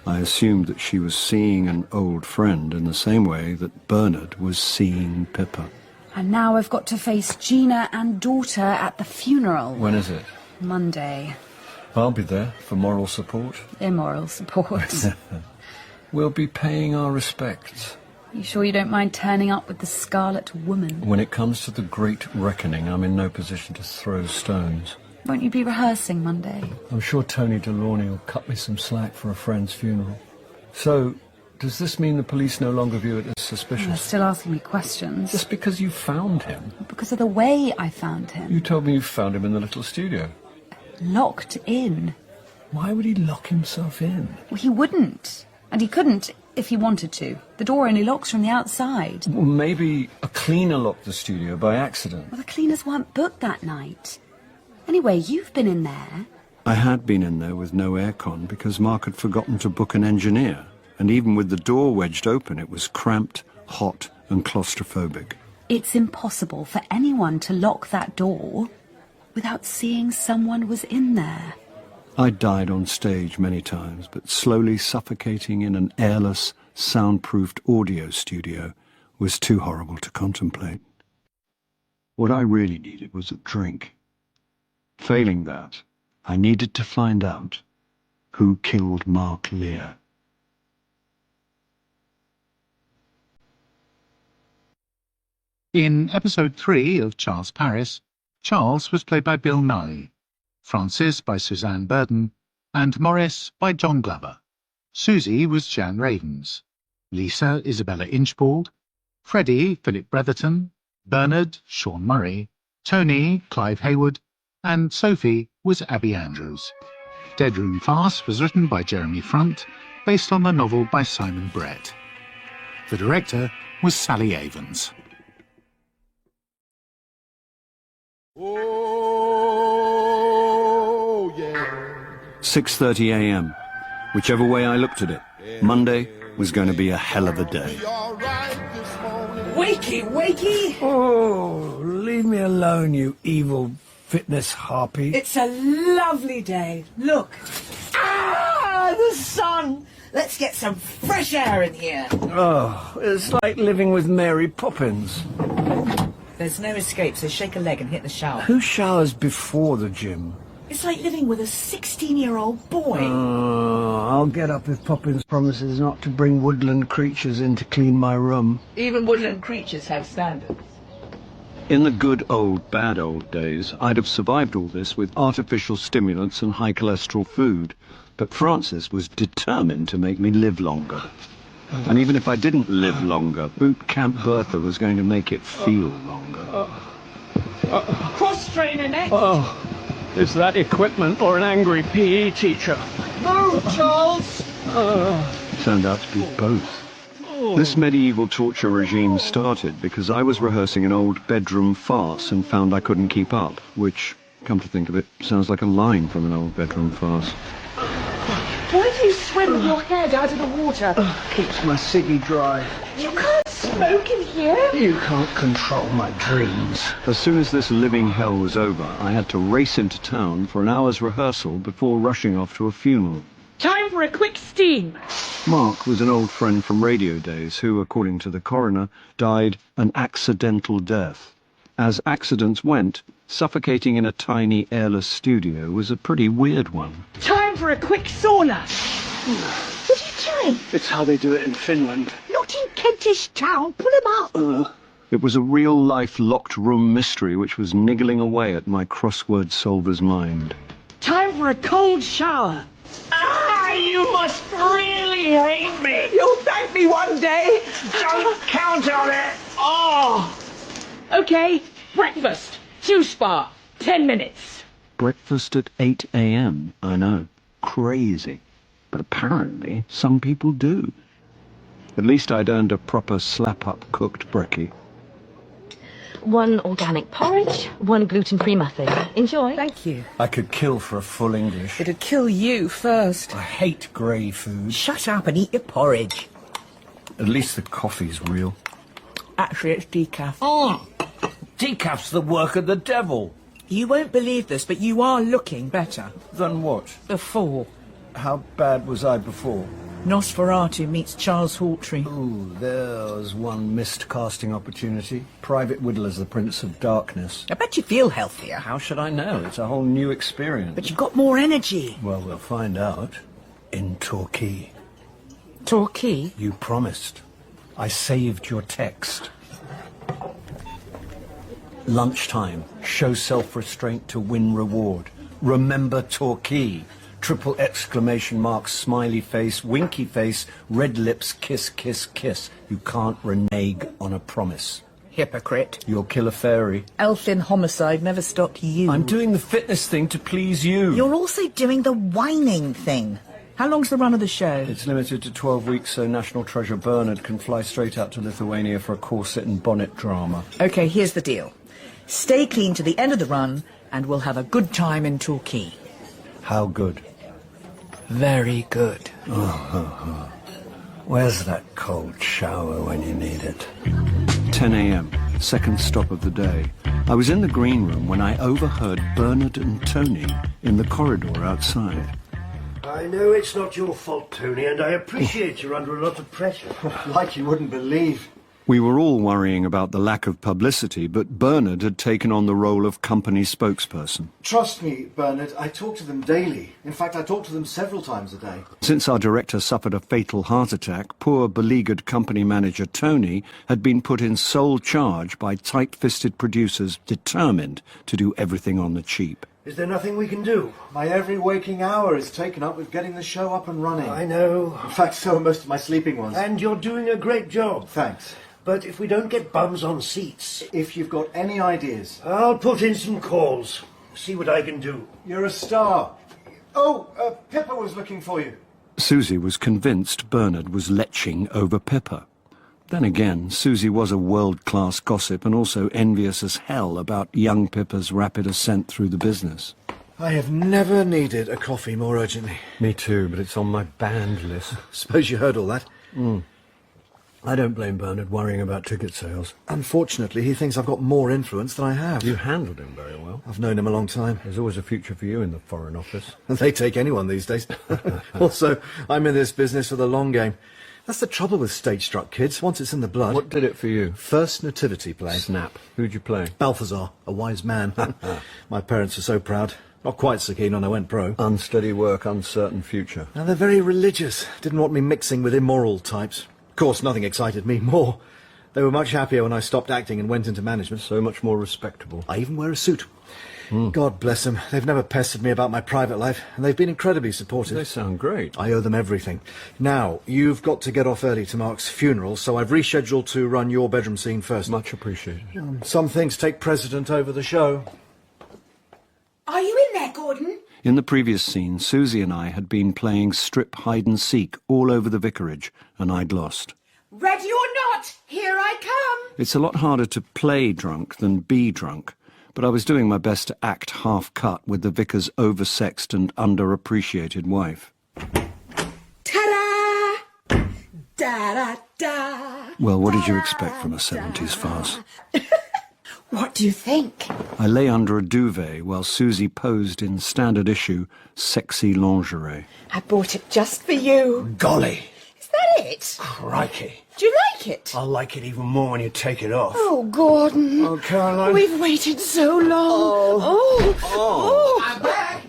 I assumed that she was seeing an old friend in the same way that Bernard was seeing Pippa. And now I've got to face Gina and daughter at the funeral. When is it? Monday. I'll be there for moral support. Immoral support. We'll be paying our respects. You sure you don't mind turning up with the Scarlet Woman? When it comes to the great reckoning, I'm in no position to throw stones. Won't you be rehearsing Monday? I'm sure Tony Delorney will cut me some slack for a friend's funeral. So, does this mean the police no longer view it as suspicious? They're still asking me questions. Just because you found him? Because of the way I found him. You told me you found him in the little studio. Locked in. Why would he lock himself in? Well, he wouldn't. And he couldn't if he wanted to. The door only locks from the outside. Well, maybe a cleaner locked the studio by accident. Well, the cleaners weren't booked that night. Anyway, you've been in there. I had been in there with no aircon because Mark had forgotten to book an engineer. And even with the door wedged open, it was cramped, hot and claustrophobic. It's impossible for anyone to lock that door without seeing someone was in there. I died on stage many times, but slowly suffocating in an airless, soundproofed audio studio was too horrible to contemplate. What I really needed was a drink. Failing that, I needed to find out who killed Mark Lear. In episode 3 of Charles Paris, Charles was played by Bill Nighy, Frances by Suzanne Burden, and Morris by John Glover. Susie was Jan Ravens, Lisa Isabella Inchbald, Freddie Philip Bretherton, Bernard Sean Murray, Tony Clive Hayward, and Sophie was Abby Andrews. Dead Room Farce was written by Jeremy Front, based on the novel by Simon Brett. The director was Sally Avens. Oh, yeah. 6:30 a.m. Whichever way I looked at it, Monday was going to be a hell of a day. Wakey, wakey! Oh, leave me alone, you evil fitness harpy. It's a lovely day. Look. Ah, the sun! Let's get some fresh air in here. Oh, it's like living with Mary Poppins. There's no escape, so shake a leg and hit the shower. Who showers before the gym? It's like living with a 16-year-old boy. I'll get up if Poppins promises not to bring woodland creatures in to clean my room. Even woodland creatures have standards. In the good old, bad old days, I'd have survived all this with artificial stimulants and high cholesterol food. But Frances was determined to make me live longer. And even if I didn't live longer, Boot Camp Bertha was going to make it feel longer. Cross-trainer next. Oh, is that equipment or an angry PE teacher? Move! Charles! Turned out to be both. This medieval torture regime started because I was rehearsing an old bedroom farce and found I couldn't keep up, which, come to think of it, sounds like a line from an old bedroom farce. Why do you swim your head out of the water? Keeps my ciggy dry. You can't smoke in here. You can't control my dreams. As soon as this living hell was over, I had to race into town for an hour's rehearsal before rushing off to a funeral. Time for a quick steam. Mark was an old friend from radio days who, according to the coroner, died an accidental death. As accidents went, suffocating in a tiny airless studio was a pretty weird one. Time for a quick sauna. What are you doing? It's how they do it in Finland. Not in Kentish Town. Pull him up. It was a real-life locked room mystery which was niggling away at my crossword solver's mind. Time for a cold shower. You must really hate me. You'll thank me one day. Don't count on it. Oh. Okay, breakfast. Juice bar. 10 minutes. Breakfast at 8 a.m, I know. Crazy. But apparently some people do. At least I'd earned a proper slap-up cooked brekkie. 1 organic porridge, 1 gluten-free muffin. Enjoy. Thank you. I could kill for a full English. It'd kill you first. I hate grey food. Shut up and eat your porridge. At least the coffee's real. Actually, it's decaf. Decaf's the work of the devil. You won't believe this, but you are looking better. Then what? Before. How bad was I before? Nosferatu meets Charles Hawtrey. Ooh, there's one missed casting opportunity. Private Whittle as the Prince of Darkness. I bet you feel healthier. How should I know? It's a whole new experience. But you've got more energy. Well, we'll find out. In Torquay. Torquay? You promised. I saved your text. Lunchtime. Show self-restraint to win reward. Remember Torquay. Triple exclamation mark, smiley face, winky face, red lips, kiss, kiss, kiss. You can't renege on a promise. Hypocrite. You'll kill a fairy. Elfin homicide never stopped you. I'm doing the fitness thing to please you. You're also doing the whining thing. How long's the run of the show? It's limited to 12 weeks, so National Treasure Bernard can fly straight out to Lithuania for a corset and bonnet drama. OK, here's the deal. Stay clean to the end of the run, and we'll have a good time in Torquay. How good? Very good. Where's that cold shower when you need it? 10 a.m, second stop of the day. I was in the green room when I overheard Bernard and Tony in the corridor outside. I know it's not your fault, Tony, and I appreciate you're under a lot of pressure. Like you wouldn't believe. We were all worrying about the lack of publicity, but Bernard had taken on the role of company spokesperson. Trust me, Bernard, I talk to them daily. In fact, I talk to them several times a day. Since our director suffered a fatal heart attack, poor beleaguered company manager Tony had been put in sole charge by tight-fisted producers determined to do everything on the cheap. Is there nothing we can do? My every waking hour is taken up with getting the show up and running. I know. In fact, so are most of my sleeping ones. And you're doing a great job. Thanks. But if we don't get bums on seats... If you've got any ideas... I'll put in some calls. See what I can do. You're a star. Oh, Pippa was looking for you. Susie was convinced Bernard was leching over Pippa. Then again, Susie was a world-class gossip and also envious as hell about young Pippa's rapid ascent through the business. I have never needed a coffee more urgently. Me too, but it's on my banned list. Suppose you heard all that. I don't blame Bernard worrying about ticket sales. Unfortunately, he thinks I've got more influence than I have. You handled him very well. I've known him a long time. There's always a future for you in the Foreign Office. They take anyone these days. Also, I'm in this business for the long game. That's the trouble with stage-struck kids. Once it's in the blood... What did it for you? First nativity play. Snap. Who'd you play? Balthazar, a wise man. My parents were so proud. Not quite so keen when I went pro. Unsteady work, uncertain future. Now, they're very religious. Didn't want me mixing with immoral types. Of course, nothing excited me more. They were much happier when I stopped acting and went into management. So much more respectable. I even wear a suit. God bless them. They've never pestered me about my private life, and they've been incredibly supportive. They sound great. I owe them everything. Now, you've got to get off early to Mark's funeral, so I've rescheduled to run your bedroom scene first. Much appreciated. Some things take precedent over the show. Are you in there, Gordon? In the previous scene, Susie and I had been playing strip hide-and-seek all over the vicarage, and I'd lost. Ready or not, here I come. It's a lot harder to play drunk than be drunk, but I was doing my best to act half-cut with the vicar's oversexed and underappreciated wife. Ta-da! Da-da-da! Well, what did you expect from a 70s farce? What do you think? I lay under a duvet while Susie posed in standard issue sexy lingerie. I bought it just for you. Golly! Is that it? Crikey. Do you like it? I'll like it even more when you take it off. Oh, Gordon. Oh, Caroline. We've waited so long. Oh. I'm back.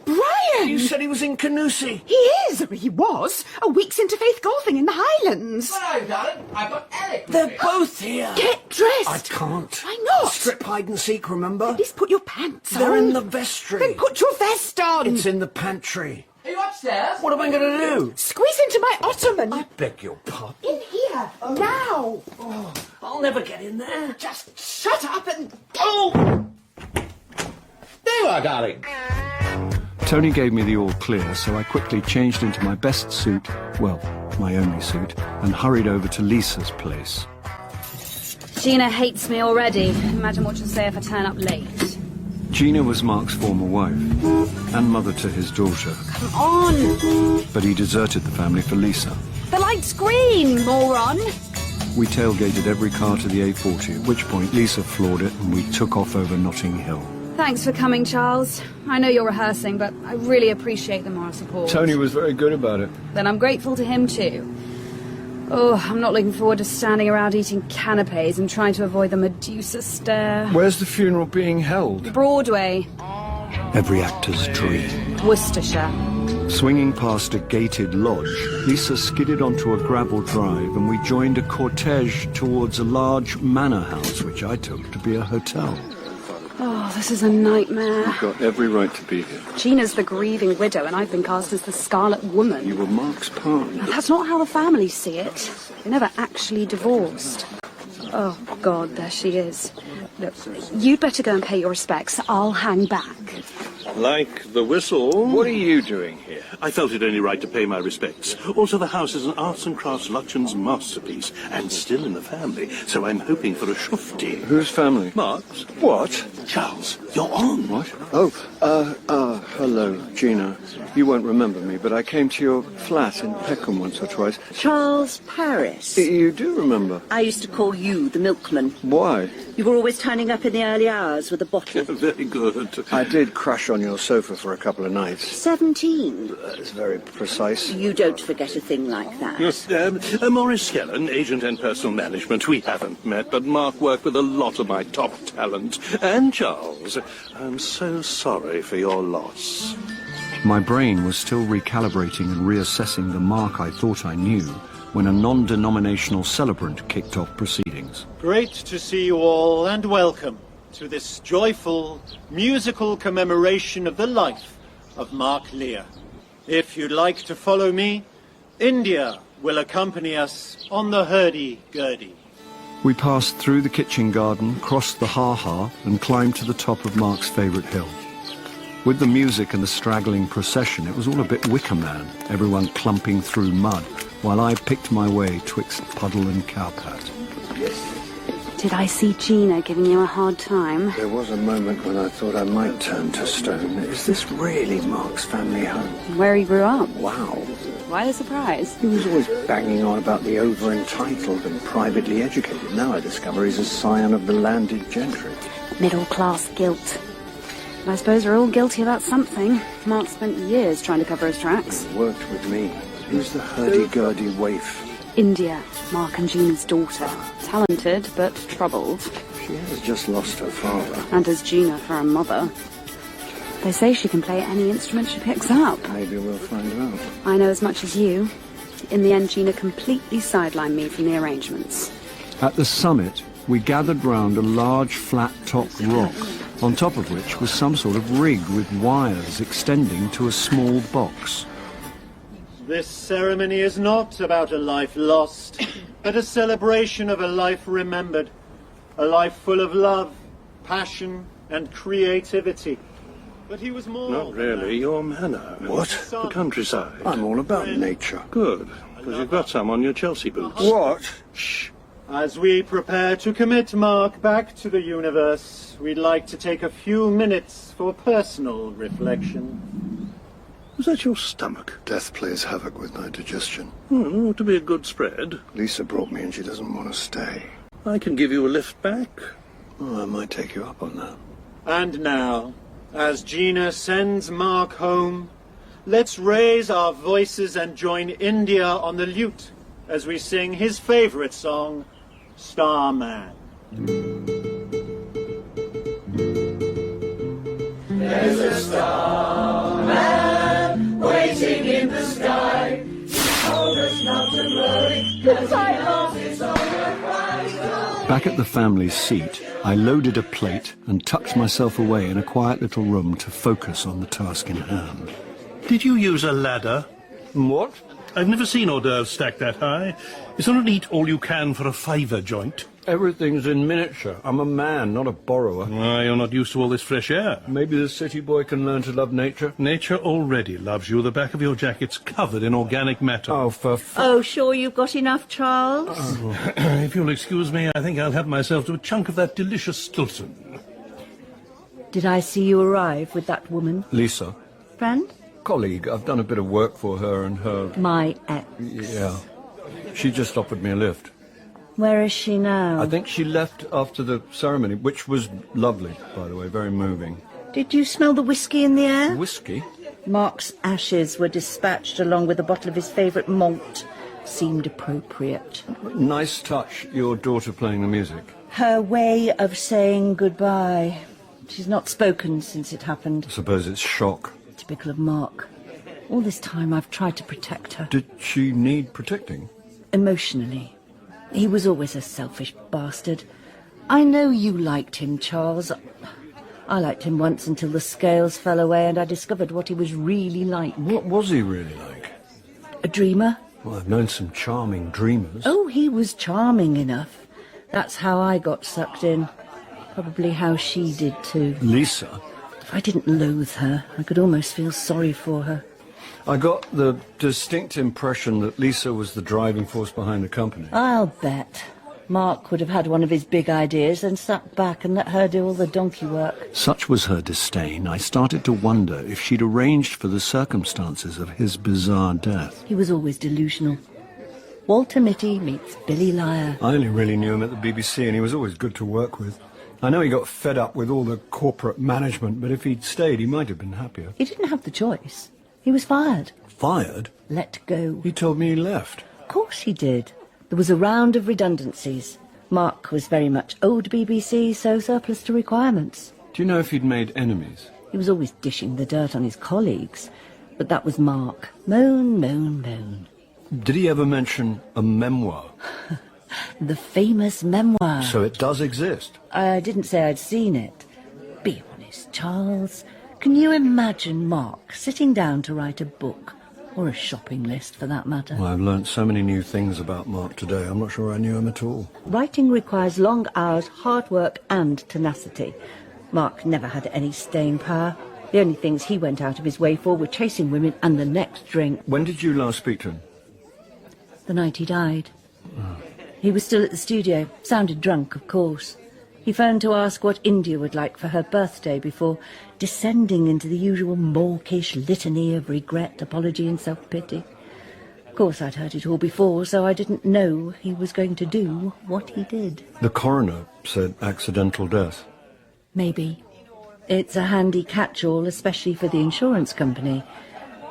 Brian! You said he was in Canusi. He is. He was. A week's interfaith golfing in the Highlands. Hello, darling. I've got Alec. They're both here. Get dressed. I can't. Why not? Strip hide and seek, remember? At least put your pants on. They're in the vestry. Then put your vest on. It's in the pantry. Are you upstairs? What am I going to do? Squeeze into my ottoman. I beg your pardon. In here. Now. Oh, I'll never get in there. Just shut up and... Oh! There you are, darling. Tony gave me the all clear, so I quickly changed into my best suit, well, my only suit, and hurried over to Lisa's place. Gina hates me already. Imagine what she'll say if I turn up late. Gina was Mark's former wife, and mother to his daughter. Come on! But he deserted the family for Lisa. The light's green, moron! We tailgated every car to the A40, at which point Lisa floored it and we took off over Notting Hill. Thanks for coming, Charles. I know you're rehearsing, but I really appreciate the moral support. Tony was very good about it. Then I'm grateful to him too. Oh, I'm not looking forward to standing around eating canapes and trying to avoid the Medusa stare. Where's the funeral being held? Broadway. Every actor's dream. Worcestershire. Swinging past a gated lodge, Lisa skidded onto a gravel drive and we joined a cortege towards a large manor house, which I took to be a hotel. Oh, this is a nightmare. You've got every right to be here. Gina's the grieving widow and I've been cast as the Scarlet Woman. You were Mark's partner. That's not how the family see it. They never actually divorced. Oh, God, there she is. Look, you'd better go and pay your respects. I'll hang back. Like the whistle. What are you doing here? I felt it only right to pay my respects. Also, the house is an arts and crafts Lutyens masterpiece, and still in the family, so I'm hoping for a shufti. Whose family? Mark's. What? Charles, you're on. What? Oh, hello, Gina. You won't remember me, but I came to your flat in Peckham once or twice. Charles Paris. You do remember? I used to call you the milkman. Why? You were always turning up in the early hours with a bottle. Very good. I did crash on your sofa for a couple of nights. 17. That's very precise. You don't forget a thing like that. Maurice Skellen, agent and personal management. We haven't met, but Mark worked with a lot of my top talent. And Charles, I'm so sorry for your loss. My brain was still recalibrating and reassessing the Mark I thought I knew when a non-denominational celebrant kicked off proceedings. Great to see you all and welcome to this joyful musical commemoration of the life of Mark Lear. If you'd like to follow me, India will accompany us on the hurdy-gurdy. We passed through the kitchen garden, crossed the ha-ha and climbed to the top of Mark's favourite hill. With the music and the straggling procession, it was all a bit Wicker Man, everyone clumping through mud, while I picked my way twixt puddle and cowpat. Did I see Gina giving you a hard time? There was a moment when I thought I might turn to stone. Is this really Mark's family home? Where he grew up? Wow. Why the surprise? He was always banging on about the over-entitled and privately educated. Now I discover he's a scion of the landed gentry. Middle-class guilt. And I suppose we're all guilty about something. Mark spent years trying to cover his tracks. He worked with me. Who's the hurdy-gurdy waif? India, Mark and Gina's daughter. Talented, but troubled. She has just lost her father. And has Gina for a mother. They say she can play any instrument she picks up. Maybe we'll find out. I know as much as you. In the end, Gina completely sidelined me from the arrangements. At the summit, we gathered round a large flat-topped rock, on top of which was some sort of rig with wires extending to a small box. This ceremony is not about a life lost, but a celebration of a life remembered. A life full of love, passion, and creativity. but he was more... Not really. Your manner. What? The countryside. I'm all about nature. Good, because you've got some on your Chelsea boots. What? Shh. As we prepare to commit Mark back to the universe, we'd like to take a few minutes for personal reflection. Was that your stomach? Death plays havoc with my digestion. Ought to be a good spread. Lisa brought me and she doesn't want to stay. I can give you a lift back. Oh, I might take you up on that. And now, as Gina sends Mark home, let's raise our voices and join India on the lute as we sing his favourite song, Starman. There's a starman waiting in the sky. He told us not to worry, 'cause I lost his own prize. Back at the family seat, I loaded a plate and tucked myself away in a quiet little room to focus on the task in hand. Did you use a ladder? What? I've never seen hors d'oeuvres stacked that high. It's not an eat all you can for a fiver joint. Everything's in miniature. I'm a man, not a borrower. You're not used to all this fresh air. Maybe the city boy can learn to love nature. Nature already loves you. The back of your jacket's covered in organic matter. Oh, Oh, sure you've got enough, Charles? If you'll excuse me, I think I'll help myself to a chunk of that delicious Stilton. Did I see you arrive with that woman? Lisa. Friend? Colleague. I've done a bit of work for her and her... My ex. Yeah. She just offered me a lift. Where is she now? I think she left after the ceremony, which was lovely, by the way, very moving. Did you smell the whiskey in the air? Whiskey? Mark's ashes were dispatched along with a bottle of his favourite malt. Seemed appropriate. Nice touch, your daughter playing the music. Her way of saying goodbye. She's not spoken since it happened. I suppose it's shock. Typical of Mark. All this time I've tried to protect her. Did she need protecting? Emotionally. He was always a selfish bastard. I know you liked him, Charles. I liked him once until the scales fell away and I discovered what he was really like. What was he really like? A dreamer. Well, I've known some charming dreamers. Oh, he was charming enough. That's how I got sucked in. Probably how she did too. Lisa? If I didn't loathe her, I could almost feel sorry for her. I got the distinct impression that Lisa was the driving force behind the company. I'll bet. Mark would have had one of his big ideas and sat back and let her do all the donkey work. Such was her disdain, I started to wonder if she'd arranged for the circumstances of his bizarre death. He was always delusional. Walter Mitty meets Billy Liar. I only really knew him at the BBC and he was always good to work with. I know he got fed up with all the corporate management, but if he'd stayed, he might have been happier. He didn't have the choice. He was fired. Fired? Let go. He told me he left. Of course he did. There was a round of redundancies. Mark was very much old BBC, so surplus to requirements. Do you know if he'd made enemies? He was always dishing the dirt on his colleagues. But that was Mark. Moan, moan, moan. Did he ever mention a memoir? The famous memoir. So it does exist? I didn't say I'd seen it. Be honest, Charles. Can you imagine Mark sitting down to write a book? Or a shopping list, for that matter? Well, I've learnt so many new things about Mark today. I'm not sure I knew him at all. Writing requires long hours, hard work and tenacity. Mark never had any staying power. The only things he went out of his way for were chasing women and the next drink. When did you last speak to him? The night he died. Oh. He was still at the studio. Sounded drunk, of course. He phoned to ask what India would like for her birthday before descending into the usual mawkish litany of regret, apology and self-pity. Of course, I'd heard it all before, so I didn't know he was going to do what he did. The coroner said accidental death. Maybe. It's a handy catch-all, especially for the insurance company.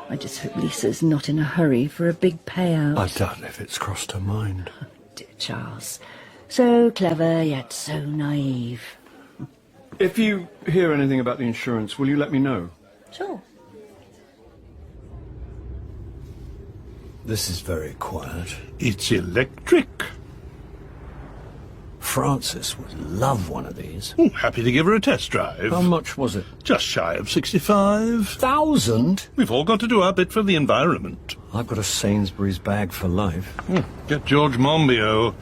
I just hope Lisa's not in a hurry for a big payout. I doubt if it's crossed her mind. Oh, dear Charles. So clever, yet so naive. If you hear anything about the insurance, will you let me know? Sure. This is very quiet. It's electric. Frances would love one of these. Happy to give her a test drive. How much was it? Just shy of 65,000. We've all got to do our bit for the environment. I've got a Sainsbury's bag for life. Get George Monbiot.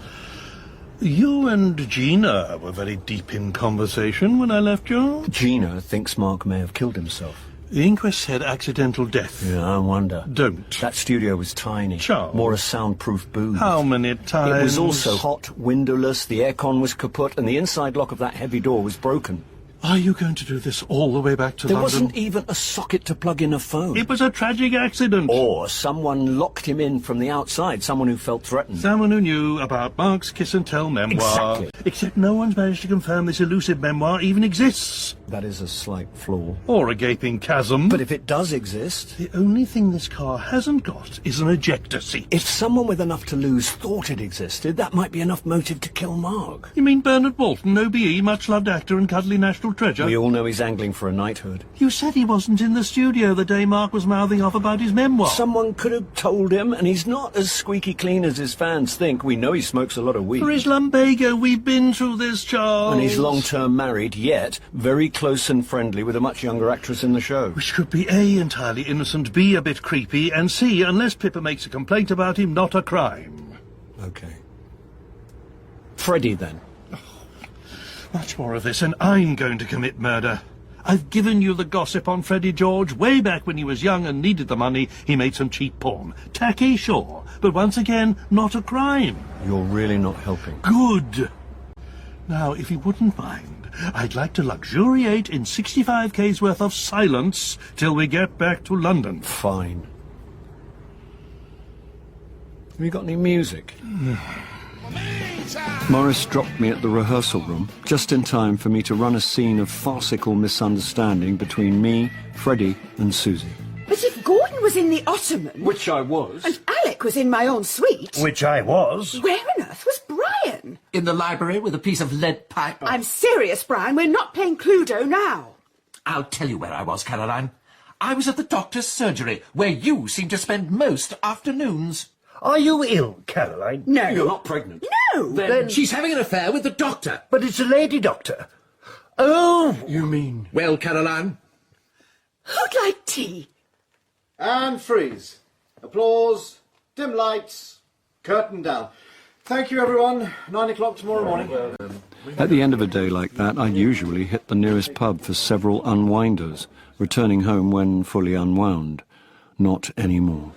You and Gina were very deep in conversation when I left you. Gina thinks Mark may have killed himself. The inquest said accidental death. Yeah, I wonder. Don't. That studio was tiny. Charles. More a soundproof booth. How many times? It was also hot, windowless, the aircon was kaput, and the inside lock of that heavy door was broken. Are you going to do this all the way back to There London? wasn't even a socket to plug in a phone. It was a tragic accident. Or someone locked him in from the outside, someone who felt threatened. Someone who knew about Mark's kiss and tell memoir. Exactly. Except no one's managed to confirm this elusive memoir even exists. That is a slight flaw. Or a gaping chasm. But if it does exist... The only thing this car hasn't got is an ejector seat. If someone with enough to lose thought it existed, that might be enough motive to kill Mark. You mean Bernard Walton, OBE, much-loved actor and cuddly national treasure? We all know he's angling for a knighthood. You said he wasn't in the studio the day Mark was mouthing off about his memoir. Someone could have told him, and he's not as squeaky clean as his fans think. We know he smokes a lot of weed. For his lumbago, we've been through this, Charles. And he's long-term married, yet very close and friendly with a much younger actress in the show. Which could be A, entirely innocent, B, a bit creepy, and C, unless Pippa makes a complaint about him, not a crime. Okay. Freddie, then. Much more of this, and I'm going to commit murder. I've given you the gossip on Freddie George. Way back when he was young and needed the money, he made some cheap porn. Tacky, sure, but once again, not a crime. You're really not helping. Good. Now, if you wouldn't mind, I'd like to luxuriate in 65k's worth of silence till we get back to London. Fine. Have you got any music? Morris dropped me at the rehearsal room, just in time for me to run a scene of farcical misunderstanding between me, Freddie, and Susie. But if Gordon was in the Ottoman... Which I was. And Alec was in my own suite... Which I was. Where on earth was Brian? In the library with a piece of lead pipe. I'm serious, Brian. We're not playing Cluedo now. I'll tell you where I was, Caroline. I was at the doctor's surgery, where you seem to spend most afternoons. Are you ill, Caroline? No. You're not pregnant. No. Then she's having an affair with the doctor. But it's a lady doctor. Oh! You mean... Well, Caroline? Who'd like tea? And freeze. Applause. Dim lights. Curtain down. Thank you, everyone. 9 o'clock tomorrow morning. At the end of a day like that, I'd usually hit the nearest pub for several unwinders, returning home when fully unwound. Not anymore.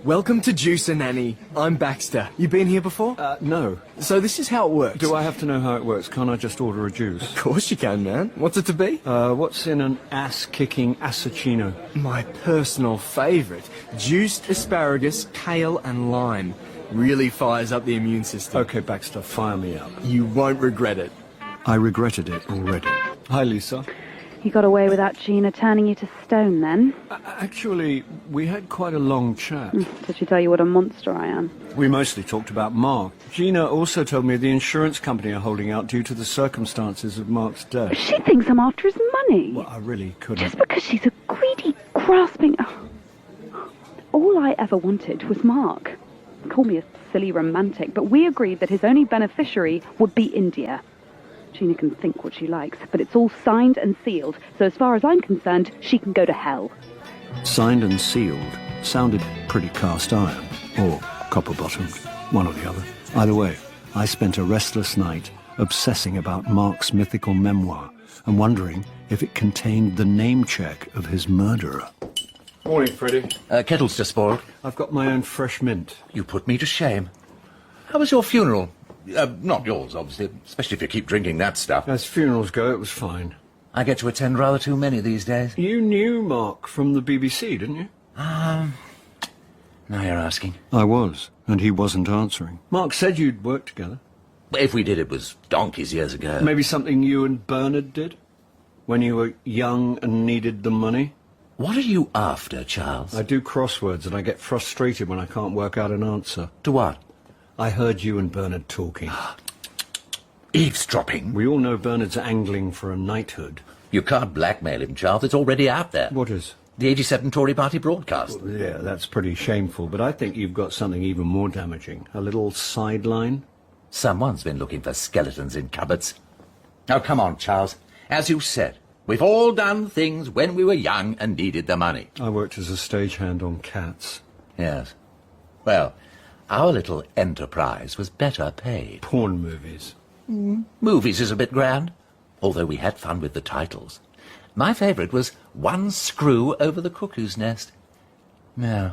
Welcome to Juice and Annie. I'm Baxter. You been here before? No. So this is how it works. Do I have to know how it works? Can't I just order a juice? Of course you can, man. What's it to be? What's in an ass-kicking assassino? My personal favourite. Juiced asparagus, kale and lime. Really fires up the immune system. Okay, Baxter, fire me up. You won't regret it. I regretted it already. Hi, Lisa. You got away without Gina turning you to stone, then? Actually, we had quite a long chat. Did she tell you what a monster I am? We mostly talked about Mark. Gina also told me the insurance company are holding out due to the circumstances of Mark's death. She thinks I'm after his money. Well, I really couldn't. Just because she's a greedy, grasping... All I ever wanted was Mark. Call me a silly romantic, but we agreed that his only beneficiary would be India. Gina can think what she likes, but it's all signed and sealed, so as far as I'm concerned, she can go to hell. Signed and sealed sounded pretty cast iron, or copper-bottomed, one or the other. Either way, I spent a restless night obsessing about Mark's mythical memoir and wondering if it contained the name check of his murderer. Morning, Freddie. Kettle's just spoiled. I've got my own fresh mint. You put me to shame. How was your funeral? Not yours, obviously, especially if you keep drinking that stuff. As funerals go, it was fine. I get to attend rather too many these days. You knew Mark from the BBC, didn't you? Now you're asking. I was, and he wasn't answering. Mark said you'd worked together. If we did, it was donkeys years ago. Maybe something you and Bernard did? When you were young and needed the money? What are you after, Charles? I do crosswords, and I get frustrated when I can't work out an answer. To what? I heard you and Bernard talking. Eavesdropping? We all know Bernard's angling for a knighthood. You can't blackmail him, Charles. It's already out there. What is? The 87 Tory Party broadcast. Well, yeah, that's pretty shameful, but I think you've got something even more damaging. A little sideline? Someone's been looking for skeletons in cupboards. Now, come on, Charles. As you said, we've all done things when we were young and needed the money. I worked as a stagehand on Cats. Yes. Well, Our little enterprise was better paid. Porn movies. Movies is a bit grand, although we had fun with the titles. My favourite was One Screw Over the Cuckoo's Nest. No.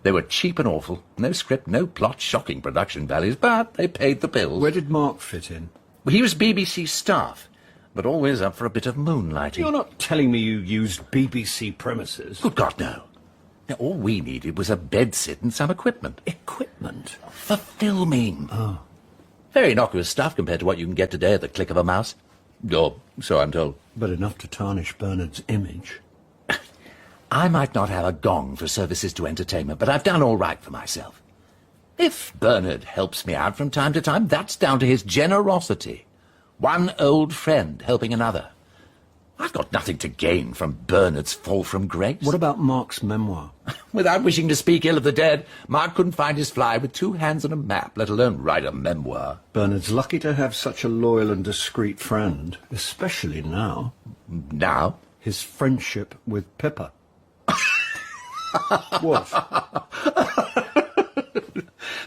They were cheap and awful. No script, no plot, shocking production values, but they paid the bills. Where did Mark fit in? He was BBC staff, but always up for a bit of moonlighting. You're not telling me you used BBC premises? Good God, no. Now, all we needed was a bedsit and some equipment. Equipment? For filming. Oh. Very innocuous stuff compared to what you can get today at the click of a mouse. Or so I'm told. But enough to tarnish Bernard's image. I might not have a gong for services to entertainment, but I've done all right for myself. If Bernard helps me out from time to time, that's down to his generosity. One old friend helping another. I've got nothing to gain from Bernard's fall from grace. What about Mark's memoir? Without wishing to speak ill of the dead, Mark couldn't find his fly with 2 hands on a map, let alone write a memoir. Bernard's lucky to have such a loyal and discreet friend, especially now. Now? His friendship with Pippa. What?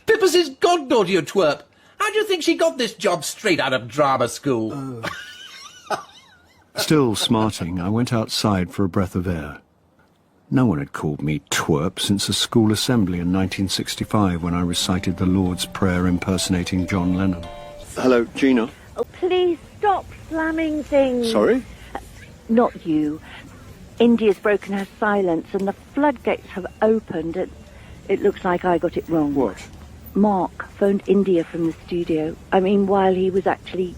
Pippa's his goddaughter, you twerp. How do you think she got this job straight out of drama school? Still smarting, I went outside for a breath of air. No one had called me twerp since a school assembly in 1965 when I recited the Lord's Prayer impersonating John Lennon. Hello, Gina. Oh, please stop slamming things. Sorry? Not you. India's broken her silence and the floodgates have opened. It looks like I got it wrong. What? Mark phoned India from the studio. I mean, while he was actually,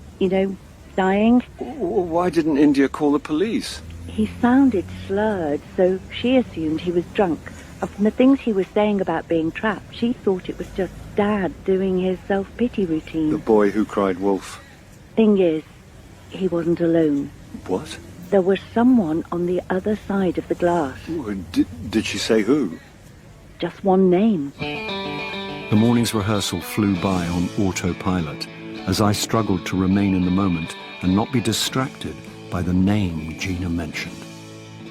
dying. Why didn't India call the police? He sounded slurred, so she assumed he was drunk. And from the things he was saying about being trapped, she thought it was just Dad doing his self-pity routine. The boy who cried wolf. Thing is, he wasn't alone. What? There was someone on the other side of the glass. Did she say who? Just one name. The morning's rehearsal flew by on autopilot as I struggled to remain in the moment and not be distracted by the name Gina mentioned.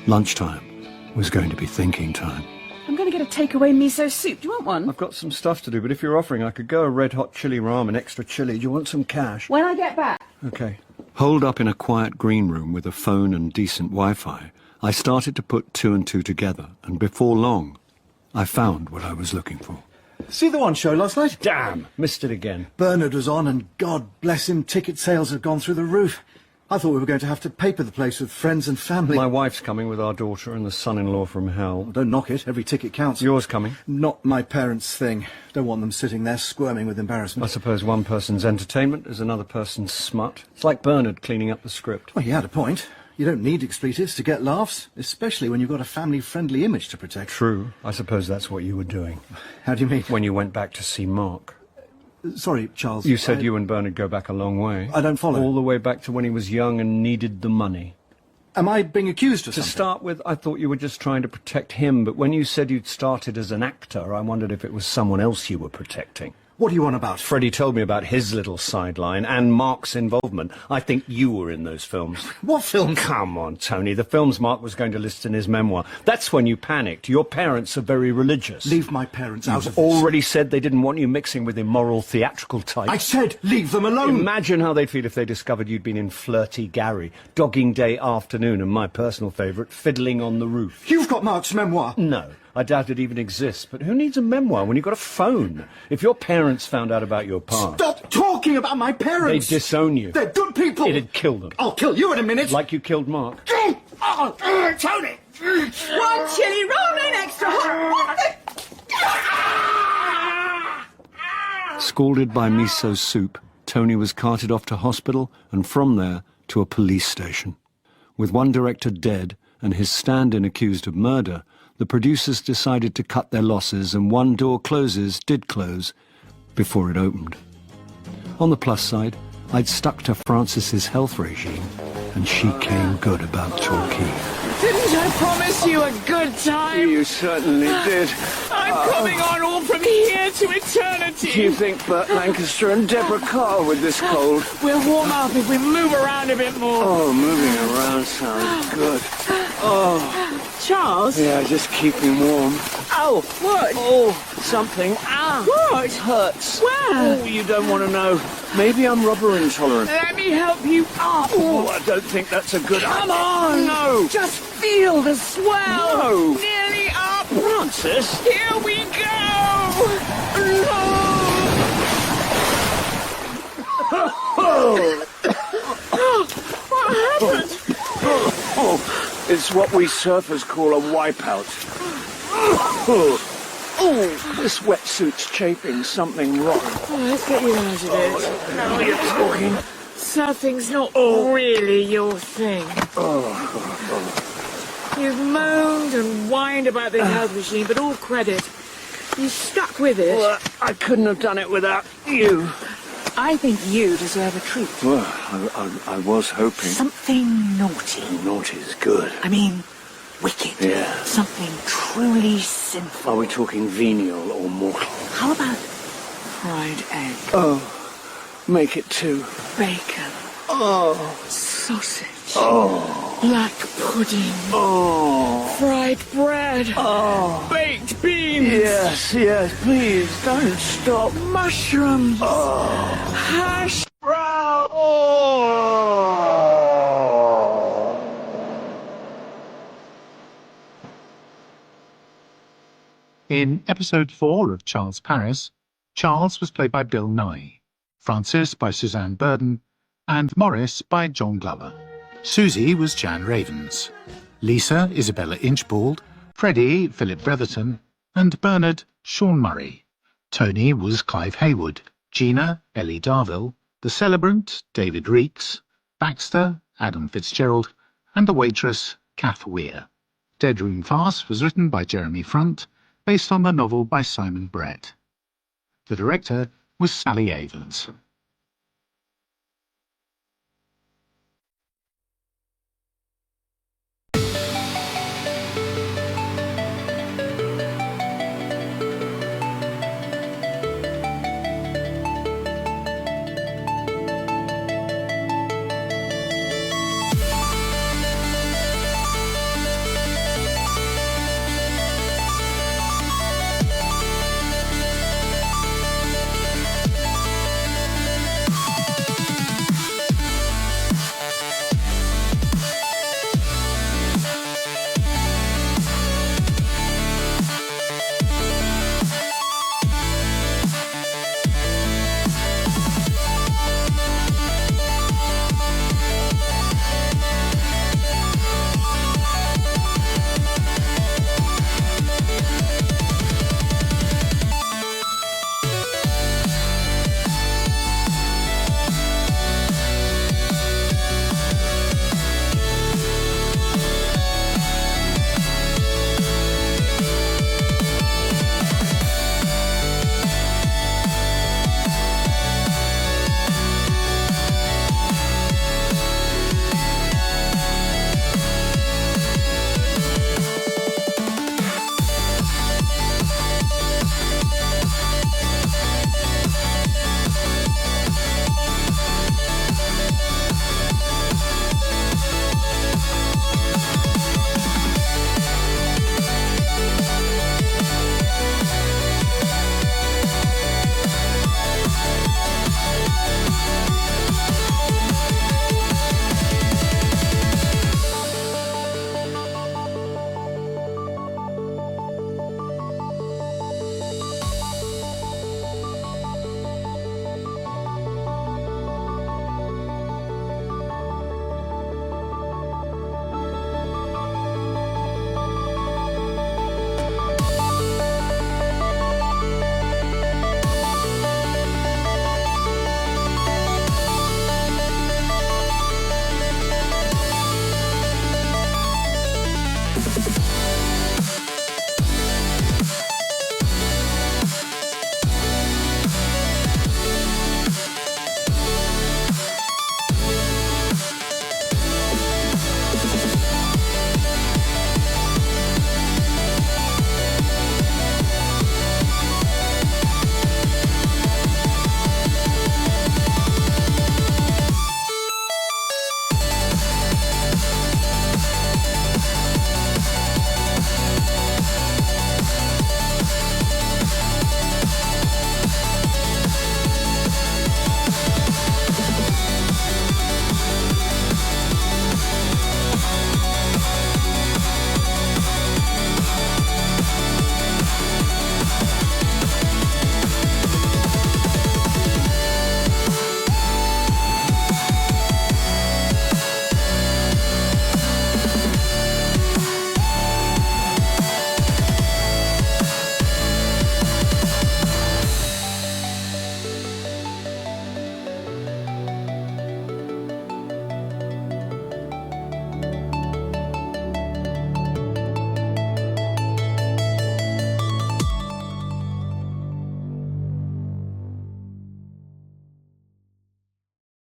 Lunchtime was going to be thinking time. I'm going to get a takeaway miso soup. Do you want one? I've got some stuff to do, but if you're offering, I could go a red-hot chili ramen, extra chili. Do you want some cash? When I get back. Okay. Holed up in a quiet green room with a phone and decent Wi-Fi, I started to put 2 and 2 together, and before long, I found what I was looking for. See the one show last night? Damn! Missed it again. Bernard was on, and God bless him, ticket sales have gone through the roof. I thought we were going to have to paper the place with friends and family. My wife's coming with our daughter and the son-in-law from hell. Well, don't knock it. Every ticket counts. Yours coming? Not my parents' thing. Don't want them sitting there squirming with embarrassment. I suppose one person's entertainment is another person's smut. It's like Bernard cleaning up the script. Well, he had a point. You don't need expletives to get laughs, especially when you've got a family-friendly image to protect. True. I suppose that's what you were doing. How do you mean? When you went back to see Mark. Sorry, Charles. You said you and Bernard go back a long way. I don't follow. All the way back to when he was young and needed the money. Am I being accused of something? To start with, I thought you were just trying to protect him, but when you said you'd started as an actor, I wondered if it was someone else you were protecting. What are you on about? Freddie told me about his little sideline and Mark's involvement. I think you were in those films. What films? Come on, Tony. The films Mark was going to list in his memoir. That's when you panicked. Your parents are very religious. Leave my parents out of You've this. already said they didn't want you mixing with immoral theatrical types. I said leave them alone. Imagine how they'd feel if they discovered you'd been in Flirty Gary, Dogging Day Afternoon, and my personal favourite, Fiddling on the Roof. You've got Mark's memoir. No. I doubt it even exists, but who needs a memoir when you've got a phone? If your parents found out about your past... Stop talking about my parents! They'd disown you. They're good people! It'd kill them. I'll kill you in a minute! Like you killed Mark. Tony! 1 chili ramen extra hot! Scalded by miso soup, Tony was carted off to hospital and from there to a police station. With one director dead and his stand-in accused of murder, the producers decided to cut their losses, and one door did close before it opened. On the plus side, I'd stuck to Francis's health regime, and she came good about Torquay. Didn't I promise you a good time? You certainly did. I'm coming on all from here to eternity. Do you think Burt Lancaster and Deborah Carr with this cold? We'll warm up if we move around a bit more. Oh, moving around sounds good. Oh. Charles? Yeah, just keeping warm. Ow! What? Oh, something. Ah! What? It hurts. Where? Oh, you don't want to know. Maybe I'm rubber intolerant. Let me help you up. Oh, I don't think that's a good idea. Come on! No! Just feel the swell! No! Nearly up! Francis! Here we go! What happened? Oh, it's what we surfers call a wipeout. Oh, this wetsuit's chafing. Something wrong. Oh, let's get you out of it. Now you're talking. Surfing's not really your thing. You've moaned and whined about this health machine, but all credit. You stuck with it. Well, I couldn't have done it without you. I think you deserve a treat. Well, I was hoping. Something naughty. Naughty's good. I mean, wicked. Yeah. Something truly sinful. Are we talking venial or mortal? How about fried egg? Oh, make it two. Bacon. Oh. Sausage. Oh. Black pudding. Oh. Fried bread. Oh. Baked beans. Yes, please, don't stop. Mushrooms. Oh. Hash brown. In episode 4 of Charles Paris, Charles was played by Bill Nye, Frances by Suzanne Burden, and Morris by John Glover. Susie was Jan Ravens, Lisa Isabella Inchbald, Freddie Philip Bretherton, and Bernard Sean Murray. Tony was Clive Haywood, Gina Ellie Darville, the celebrant David Reeks, Baxter Adam Fitzgerald, and the waitress Kath Weir. Dead Room Farce was written by Jeremy Front, based on the novel by Simon Brett. The director was Sally Avens.